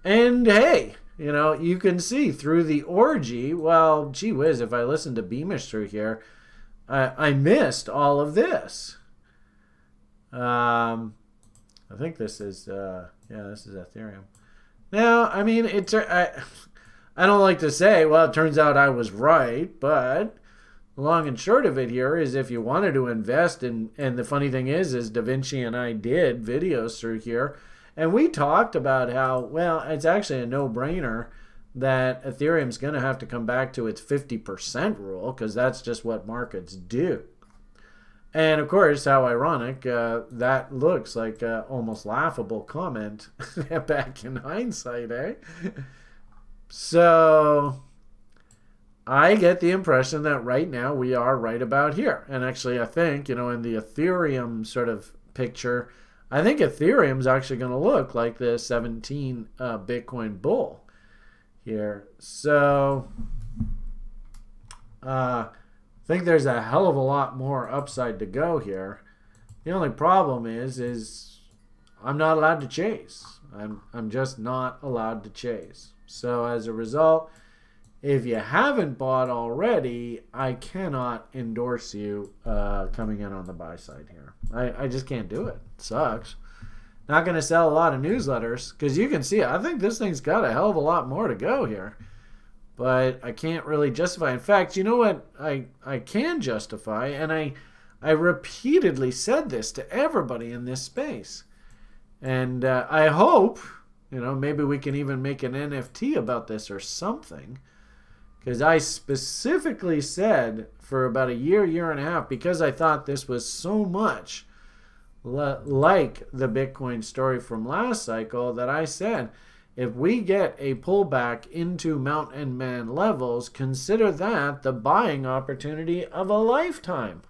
Speaker 1: And hey, you can see through the orgy, well, gee whiz, if I listened to Beamish through here, I missed all of this. I think this is, this is Ethereum. Now, I mean, I don't like to say, well, it turns out I was right, but the long and short of it here is if you wanted to invest and the funny thing is Da Vinci and I did videos through here, and we talked about how, well, it's actually a no-brainer that Ethereum's going to have to come back to its 50% rule because that's just what markets do. And of course, how ironic, that looks like an almost laughable comment back in hindsight, eh? So I get the impression that right now we are right about here. And actually, I think, in the Ethereum sort of picture, I think Ethereum's actually going to look like the 17 Bitcoin bull here. So I think there's a hell of a lot more upside to go here. The only problem is I'm not allowed to chase. I'm just not allowed to chase. So as a result, if you haven't bought already, I cannot endorse you coming in on the buy side here. I just can't do it. It sucks. Not going to sell a lot of newsletters because you can see, I think this thing's got a hell of a lot more to go here. But I can't really justify. In fact, you know what I can justify, and I repeatedly said this to everybody in this space. And I hope, maybe we can even make an NFT about this or something. Because I specifically said for about a year and a half, because I thought this was so much like the Bitcoin story from last cycle, that I said, if we get a pullback into mountain man levels, consider that the buying opportunity of a lifetime.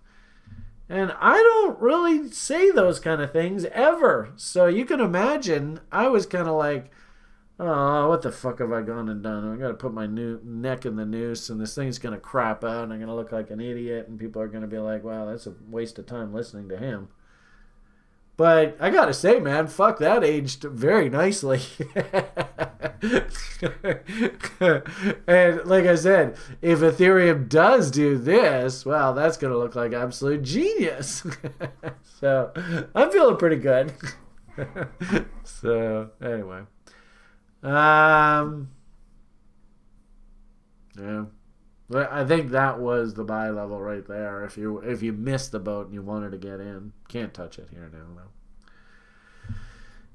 Speaker 1: And I don't really say those kind of things ever. So you can imagine I was kind of like, oh, what the fuck have I gone and done? I got to put my neck in the noose and this thing's going to crap out and I'm going to look like an idiot and people are going to be like, wow, that's a waste of time listening to him. But I got to say, man, fuck, that aged very nicely. And like I said, if Ethereum does do this, well, that's going to look like absolute genius. So I'm feeling pretty good. So anyway. Yeah. But I think that was the buy level right there. If you missed the boat and you wanted to get in, can't touch it here now though.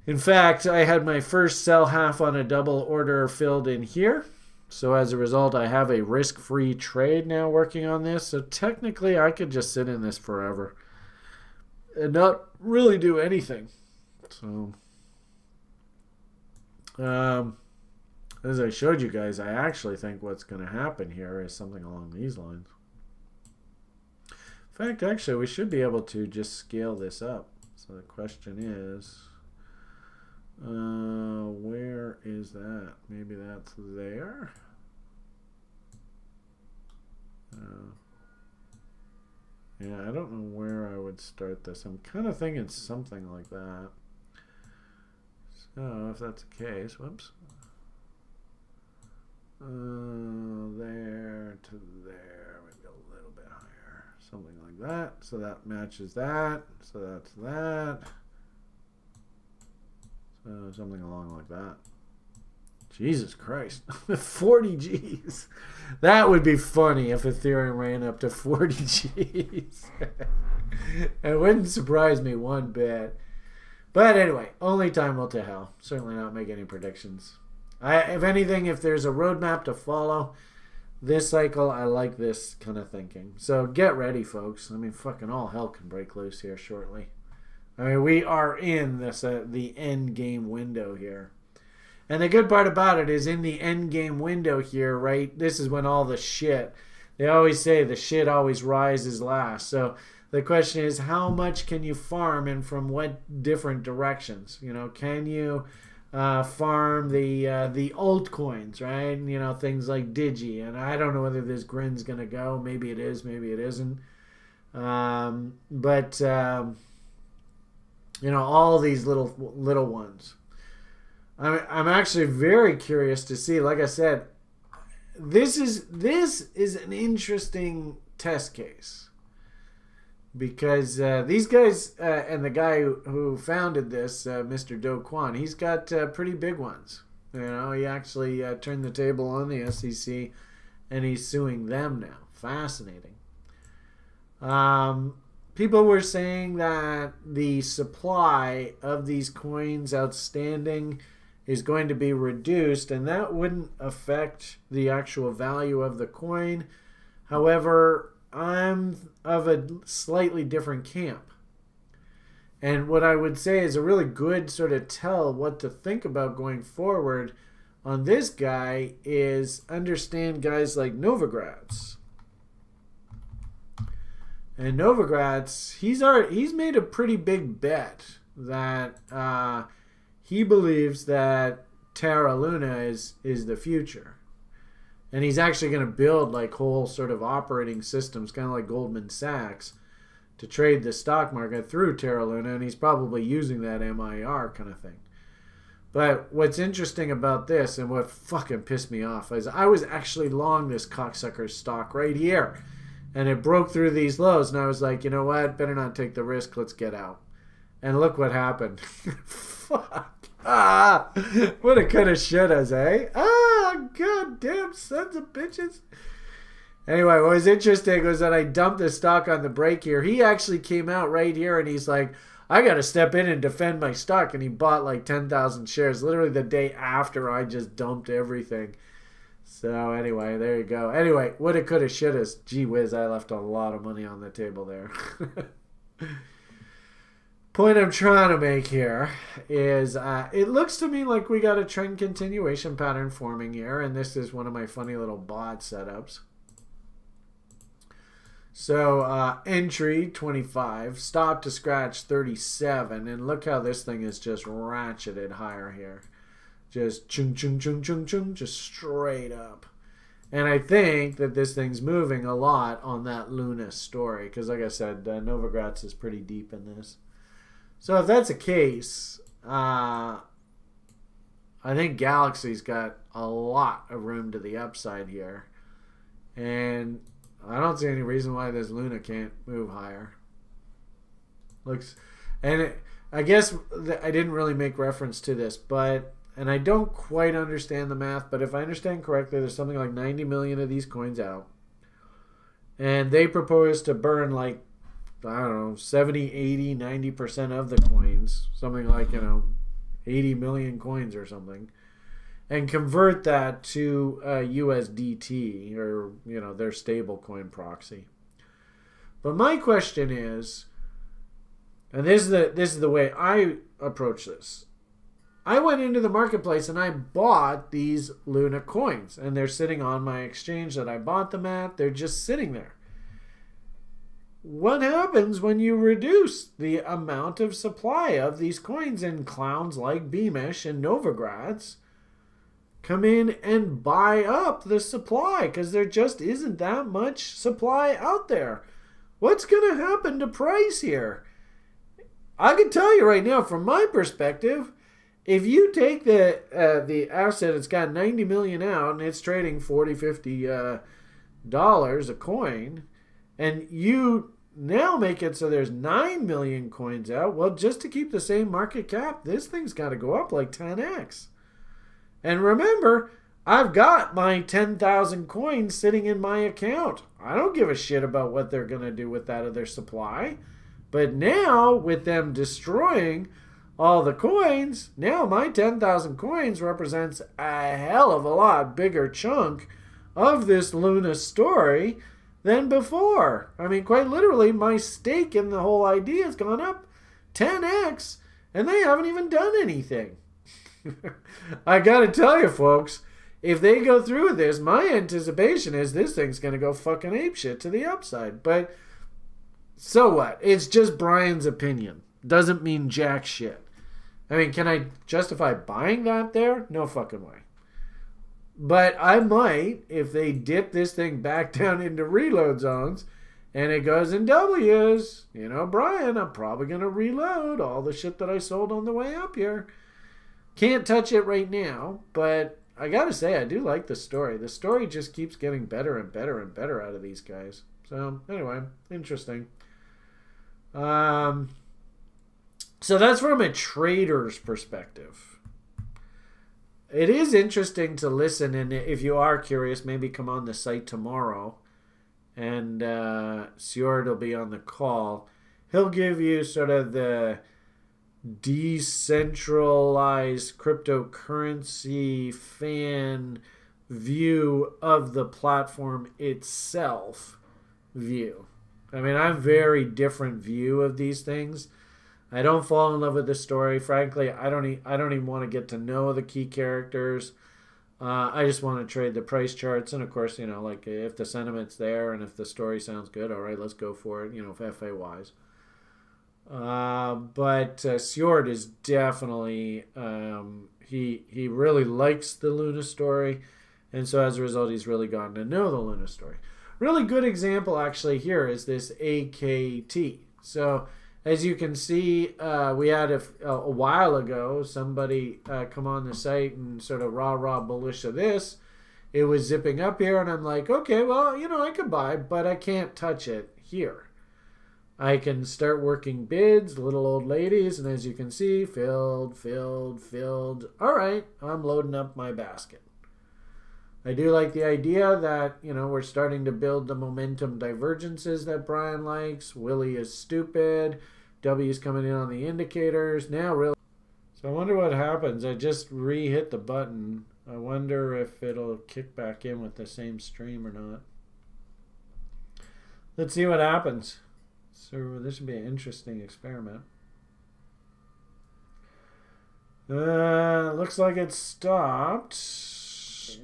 Speaker 1: In fact, I had my first sell half on a double order filled in here. So as a result, I have a risk-free trade now working on this. So technically, I could just sit in this forever and not really do anything. So, as I showed you guys, I actually think what's going to happen here is something along these lines. In fact, actually, we should be able to just scale this up. So the question is, where is that? Maybe that's there. Yeah, I don't know where I would start this. I'm kind of thinking something like that. So if that's the case, whoops. There to there, maybe a little bit higher. Something like that. So that matches that. So that's that. So something along like that. Jesus Christ. 40 G's. That would be funny if Ethereum ran up to 40 G's. It wouldn't surprise me one bit. But anyway, only time will tell. Certainly not make any predictions. If anything, if there's a roadmap to follow this cycle, I like this kind of thinking. So get ready, folks. I mean, fucking all hell can break loose here shortly. I mean, we are in this the end game window here. And the good part about it is in the end game window here, right? This is when all the shit, they always say the shit always rises last. So the question is, how much can you farm and from what different directions? You know, can you farm the altcoins, right? You know, things like Digi. And I don't know whether this grin's going to go. Maybe it is, maybe it isn't. You know, all these little ones. I'm actually very curious to see. Like I said, this is an interesting test case because these guys and the guy who founded this, Mr. Do Kwon, he's got pretty big ones. You know, he actually turned the table on the SEC, and he's suing them now. Fascinating. People were saying that the supply of these coins outstanding is going to be reduced, and that wouldn't affect the actual value of the coin. However, I'm of a slightly different camp. And what I would say is a really good sort of tell what to think about going forward on this guy is understand guys like Novogratz. And Novogratz, he's made a pretty big bet that he believes that Terra Luna is the future. And he's actually going to build like whole sort of operating systems, kind of like Goldman Sachs, to trade the stock market through Terra Luna. And he's probably using that MIR kind of thing. But what's interesting about this and what fucking pissed me off is I was actually long this cocksucker's stock right here. And it broke through these lows. And I was like, you know what? Better not take the risk. Let's get out. And look what happened. Fuck. What a kind of shouldas, eh? Goddamn sons of bitches. Anyway, what was interesting was that I dumped the stock on the break here. He actually came out right here and he's like, I got to step in and defend my stock. And he bought like 10,000 shares literally the day after I just dumped everything. So anyway, there you go. Anyway, what it could have shouldas. Gee whiz, I left a lot of money on the table there. Point I'm trying to make here is it looks to me like we got a trend continuation pattern forming here, and this is one of my funny little bot setups. So entry 25, stop to scratch 37, and look how this thing is just ratcheted higher here. Just chung chung chung chung chung, just straight up. And I think that this thing's moving a lot on that Luna story, because like I said, Novogratz is pretty deep in this. So if that's the case, I think Galaxy's got a lot of room to the upside here. And I don't see any reason why this Luna can't move higher. I guess I didn't really make reference to this, and I don't quite understand the math, but if I understand correctly, there's something like 90 million of these coins out. And they propose to burn like, I don't know, 70, 80, 90% of the coins, something like, 80 million coins or something, and convert that to USDT or, their stablecoin proxy. But my question is, and this is the way I approach this. I went into the marketplace and I bought these Luna coins, and they're sitting on my exchange that I bought them at. They're just sitting there. what happens when you reduce the amount of supply of these coins, and clowns like Beamish and Novigrads come in and buy up the supply because there just isn't that much supply out there? What's going to happen to price here? I can tell you right now, from my perspective, if you take the asset, it's got 90 million out and it's trading $40, $50 a coin, and you now make it so there's 9 million coins out, well, just to keep the same market cap, this thing's got to go up like 10x. And remember, I've got my 10,000 coins sitting in my account. I don't give a shit about what they're going to do with that other supply. But now, with them destroying all the coins, now my 10,000 coins represents a hell of a lot bigger chunk of this Luna story than before. I mean, quite literally, my stake in the whole idea has gone up 10x, and they haven't even done anything. I gotta tell you, folks, if they go through with this, my anticipation is this thing's gonna go fucking apeshit to the upside. But so what? It's just Brian's opinion. Doesn't mean jack shit. I mean, can I justify buying that there? No fucking way. But I might, if they dip this thing back down into reload zones and it goes in W's. You know, Brian, I'm probably going to reload all the shit that I sold on the way up here. Can't touch it right now, but I got to say, I do like the story. The story just keeps getting better and better and better out of these guys. So, anyway, interesting. So that's from a trader's perspective. It is interesting to listen, and if you are curious, maybe come on the site tomorrow, and Sjord will be on the call. He'll give you sort of the decentralized cryptocurrency fan view of the platform itself view. I mean, I'm very different view of these things. I don't fall in love with the story. Frankly, I don't even want to get to know the key characters. I just want to trade the price charts. And of course, you know, like if the sentiment's there and if the story sounds good, all right, let's go for it, you know, FA wise. But Sjord is definitely, he really likes the Luna story. And so as a result, he's really gotten to know the Luna story. Really good example actually here is this AKT. So as you can see, we had a while ago somebody come on the site and sort of rah bullish of this. It was zipping up here, and I'm like, okay, well, you know, I could buy, but I can't touch it here. I can start working bids, little old ladies, and as you can see, filled. All right, I'm loading up my basket. I do like the idea that, you know, we're starting to build the momentum divergences that Brian likes. Willie is stupid. W's coming in on the indicators. Now, really. So I wonder what happens. I just re-hit the button. I wonder if it'll kick back in with the same stream or not. Let's see what happens. So this would be an interesting experiment. Looks like it stopped.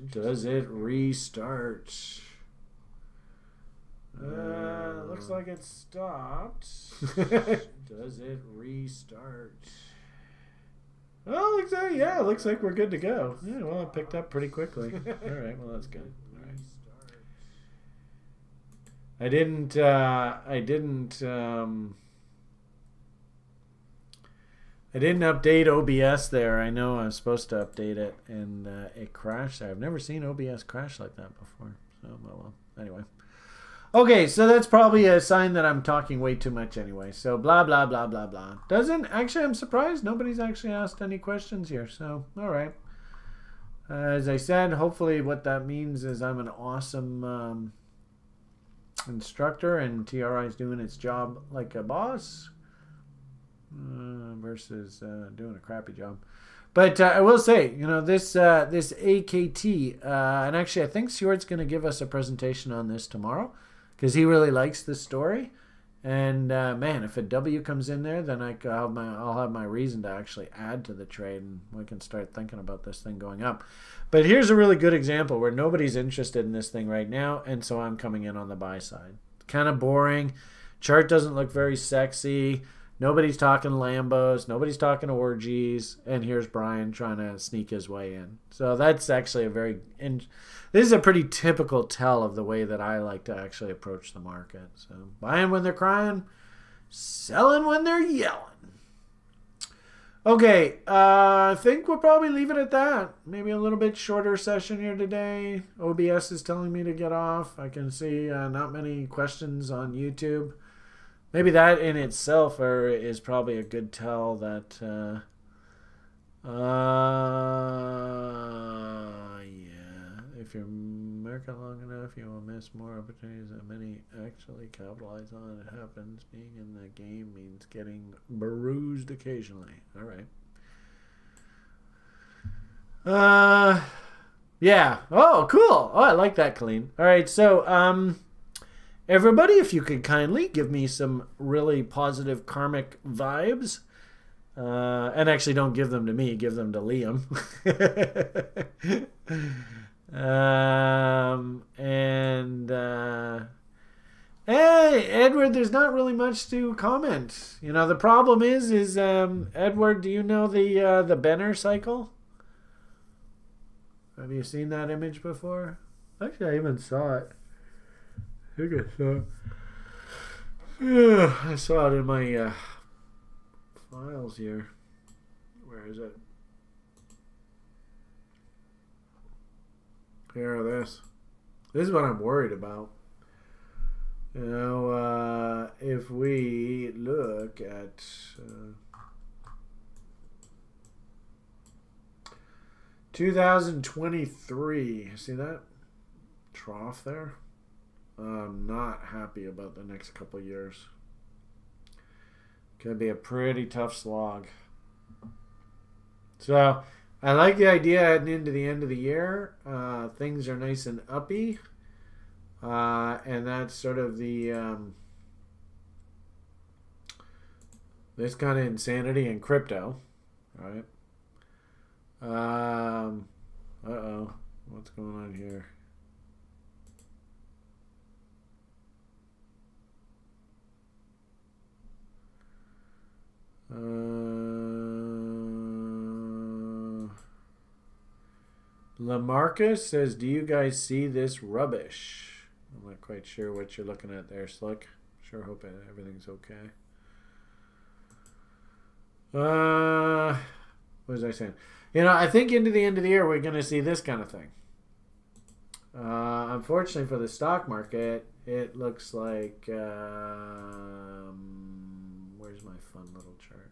Speaker 1: Does it restart? Looks like it stopped. Does it restart? Oh, looks like, yeah, looks like we're good to go. Yeah, well, it picked up pretty quickly. All right, well, that's good. All right. I didn't update OBS there. I know I was supposed to update it, and it crashed there. I've never seen OBS crash like that before. So, well, anyway. Okay, so that's probably a sign that I'm talking way too much anyway. So, blah, blah, blah, blah, blah. Actually, I'm surprised nobody's actually asked any questions here. So, all right. As I said, hopefully what that means is I'm an awesome instructor, and TRI is doing its job like a boss. Versus doing a crappy job. But I will say, you know, this AKT, and actually I think Sjord's going to give us a presentation on this tomorrow because he really likes the story. And man, if a W comes in there, then I'll have my reason to actually add to the trade, and we can start thinking about this thing going up. But here's a really good example where nobody's interested in this thing right now, and so I'm coming in on the buy side. Kind of boring. Chart doesn't look very sexy. Nobody's talking Lambos. Nobody's talking orgies. And here's Brian trying to sneak his way in. So that's actually this is a pretty typical tell of the way that I like to actually approach the market. So buying when they're crying, selling when they're yelling. Okay, I think we'll probably leave it at that. Maybe a little bit shorter session here today. OBS is telling me to get off. I can see not many questions on YouTube. Maybe that in itself is probably a good tell that, yeah, if you're America long enough, you will miss more opportunities that many actually capitalize on. It happens. Being in the game means getting bruised occasionally. All right. Yeah. Oh, cool. Oh, I like that, Colleen. All right. So, everybody, if you could kindly give me some really positive karmic vibes. And actually don't give them to me, give them to Liam. Hey, Edward, there's not really much to comment. You know, the problem is Edward, do you know the Benner cycle? Have you seen that image before? Actually, I even saw it. I think I saw it. Yeah, I saw it in my files here. Where is it? Here, this is what I'm worried about. You know, if we look at 2023, see that trough there? I'm not happy about the next couple of years. Could be a pretty tough slog. So I like the idea heading into the end of the year. Things are nice and uppy. And that's sort of the this kind of insanity in crypto. Right? Uh-oh. What's going on here? Lamarcus says, do you guys see this rubbish? I'm not quite sure what you're looking at there, Slick. Sure hope everything's okay. What was I saying? You know, I think into the end of the year we're going to see this kind of thing. Unfortunately for the stock market, it looks like... where's my fun little chart?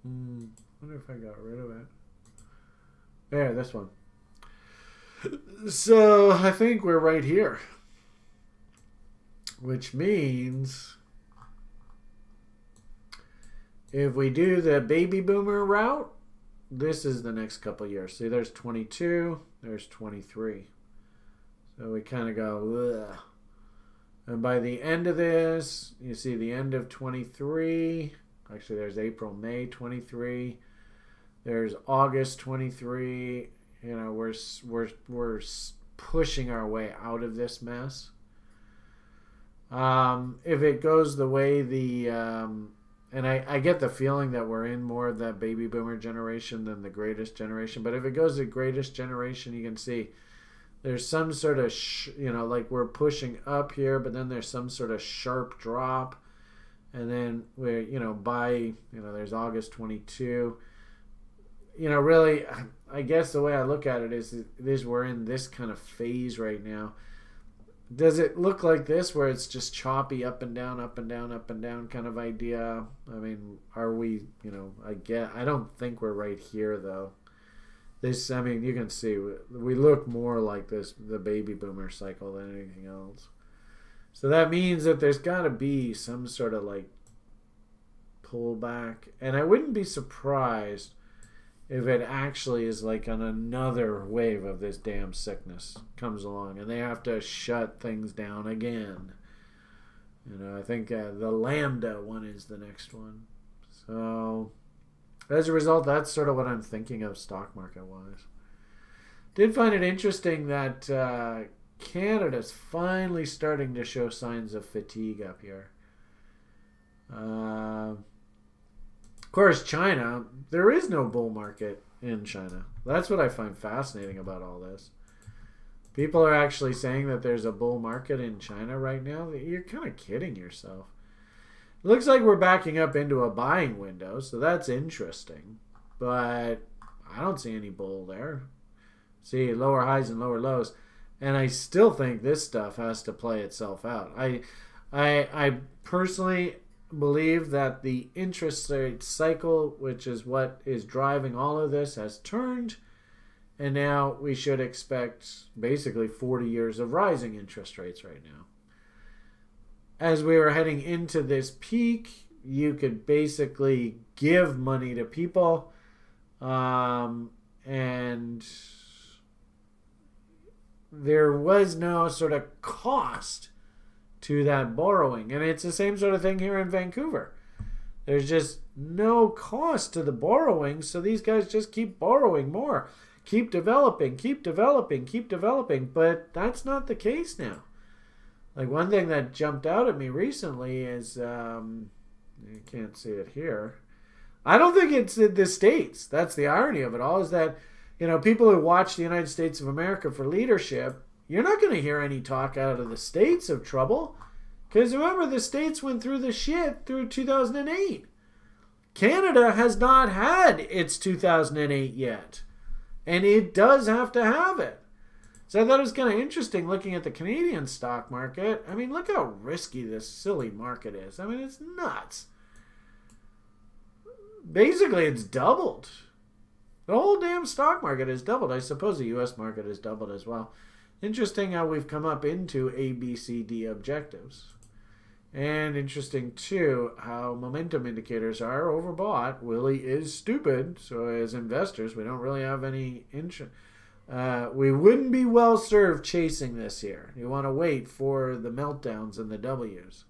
Speaker 1: Wonder if I got rid of it. There, this one. So I think we're right here, which means if we do the baby boomer route, this is the next couple of years. See, there's 22, there's 23. So we kind of go, ugh. And by the end of this, you see the end of 23. Actually, there's April, May 23. There's August 23. You know, we're pushing our way out of this mess. If it goes the way and I get the feeling that we're in more of that baby boomer generation than the greatest generation. But if it goes the greatest generation, you can see there's some sort of, like we're pushing up here, but then there's some sort of sharp drop. And then we're, there's August 22. Really, I guess the way I look at it is we're in this kind of phase right now. Does it look like this where it's just choppy up and down, up and down, up and down kind of idea? I mean, are we, I don't think we're right here though. You can see we look more like the baby boomer cycle than anything else. So that means that there's got to be some sort of like pullback. And I wouldn't be surprised if it actually is like on another wave of this damn sickness comes along and they have to shut things down again. I think the Lambda one is the next one. So as a result, that's sort of what I'm thinking of stock market wise. Did find it interesting that Canada's finally starting to show signs of fatigue up here. Of course, China, there is no bull market in China. That's what I find fascinating about all this. People are actually saying that there's a bull market in China right now. You're kind of kidding yourself. It looks like we're backing up into a buying window, so that's interesting. But I don't see any bull there. See lower highs and lower lows. And I still think this stuff has to play itself out. I personally believe that the interest rate cycle, which is what is driving all of this, has turned. And now we should expect basically 40 years of rising interest rates right now. As we were heading into this peak, you could basically give money to people, and there was no sort of cost to that borrowing. And it's the same sort of thing here in Vancouver. There's just no cost to the borrowing, so these guys just keep borrowing more. Keep developing, keep developing, keep developing. But that's not the case now. Like, one thing that jumped out at me recently is, you can't see it here. I don't think it's in the States. That's the irony of it all, is that, you know, people who watch the United States of America for leadership, you're not going to hear any talk out of the States of trouble. Because remember, the States went through the shit through 2008. Canada has not had its 2008 yet. And it does have to have it. So I thought it was kind of interesting looking at the Canadian stock market. I mean, look how risky this silly market is. I mean, it's nuts. Basically, it's doubled. The whole damn stock market has doubled. I suppose the U.S. market has doubled as well. Interesting how we've come up into A, B, C, D objectives. And interesting, too, how momentum indicators are overbought. Willie is stupid. So as investors, we don't really have any interest. We wouldn't be well served chasing this here. You want to wait for the meltdowns and the W's.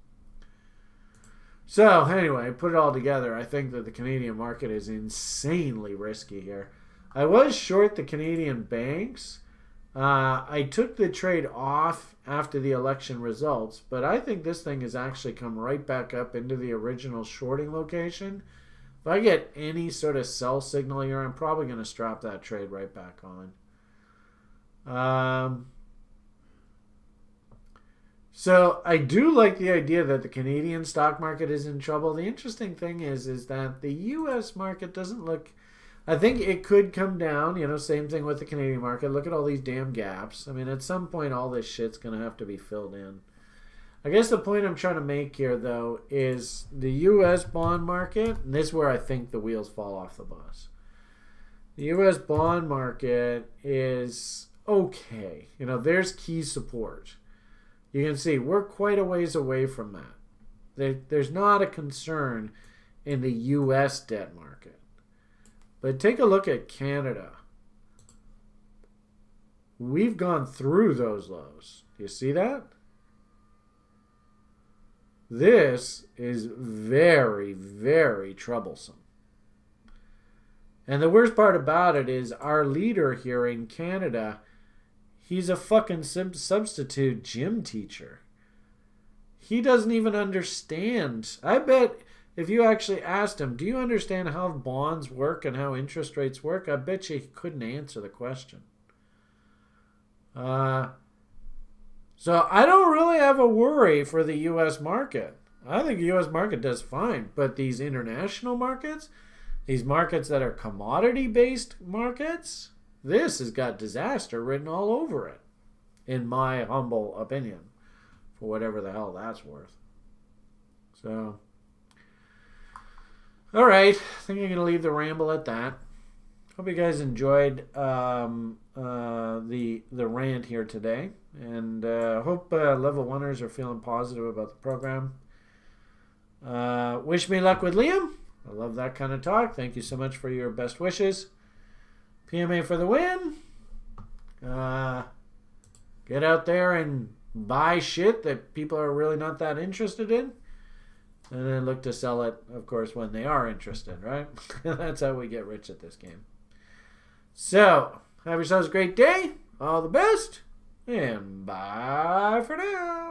Speaker 1: So anyway, put it all together. I think that the Canadian market is insanely risky here. I was short the Canadian banks. I took the trade off after the election results, but I think this thing has actually come right back up into the original shorting location. If I get any sort of sell signal here, I'm probably going to strap that trade right back on. So I do like the idea that the Canadian stock market is in trouble. The interesting thing is that the U.S. market doesn't look... I think it could come down, you know, same thing with the Canadian market. Look at all these damn gaps. I mean, at some point, all this shit's going to have to be filled in. I guess the point I'm trying to make here, though, is the U.S. bond market, and this is where I think the wheels fall off the bus. The U.S. bond market is okay. You know, there's key support. You can see we're quite a ways away from that. There's not a concern in the U.S. debt market. But take a look at Canada. We've gone through those lows. Do you see that? This is very, very troublesome. And the worst part about it is our leader here in Canada, he's a fucking substitute gym teacher. He doesn't even understand. I bet... If you actually asked him, do you understand how bonds work and how interest rates work? I bet you he couldn't answer the question. So I don't really have a worry for the U.S. market. I think the U.S. market does fine. But these international markets, these markets that are commodity-based markets, this has got disaster written all over it, in my humble opinion, for whatever the hell that's worth. So... All right, I think I'm going to leave the ramble at that. Hope you guys enjoyed the rant here today, and hope level 1ers are feeling positive about the program. Wish me luck with Liam. I love that kind of talk. Thank you so much for your best wishes. PMA for the win. Get out there and buy shit that people are really not that interested in. And then look to sell it, of course, when they are interested, right? That's how we get rich at this game. So, Have yourselves a great day. All the best. And bye for now.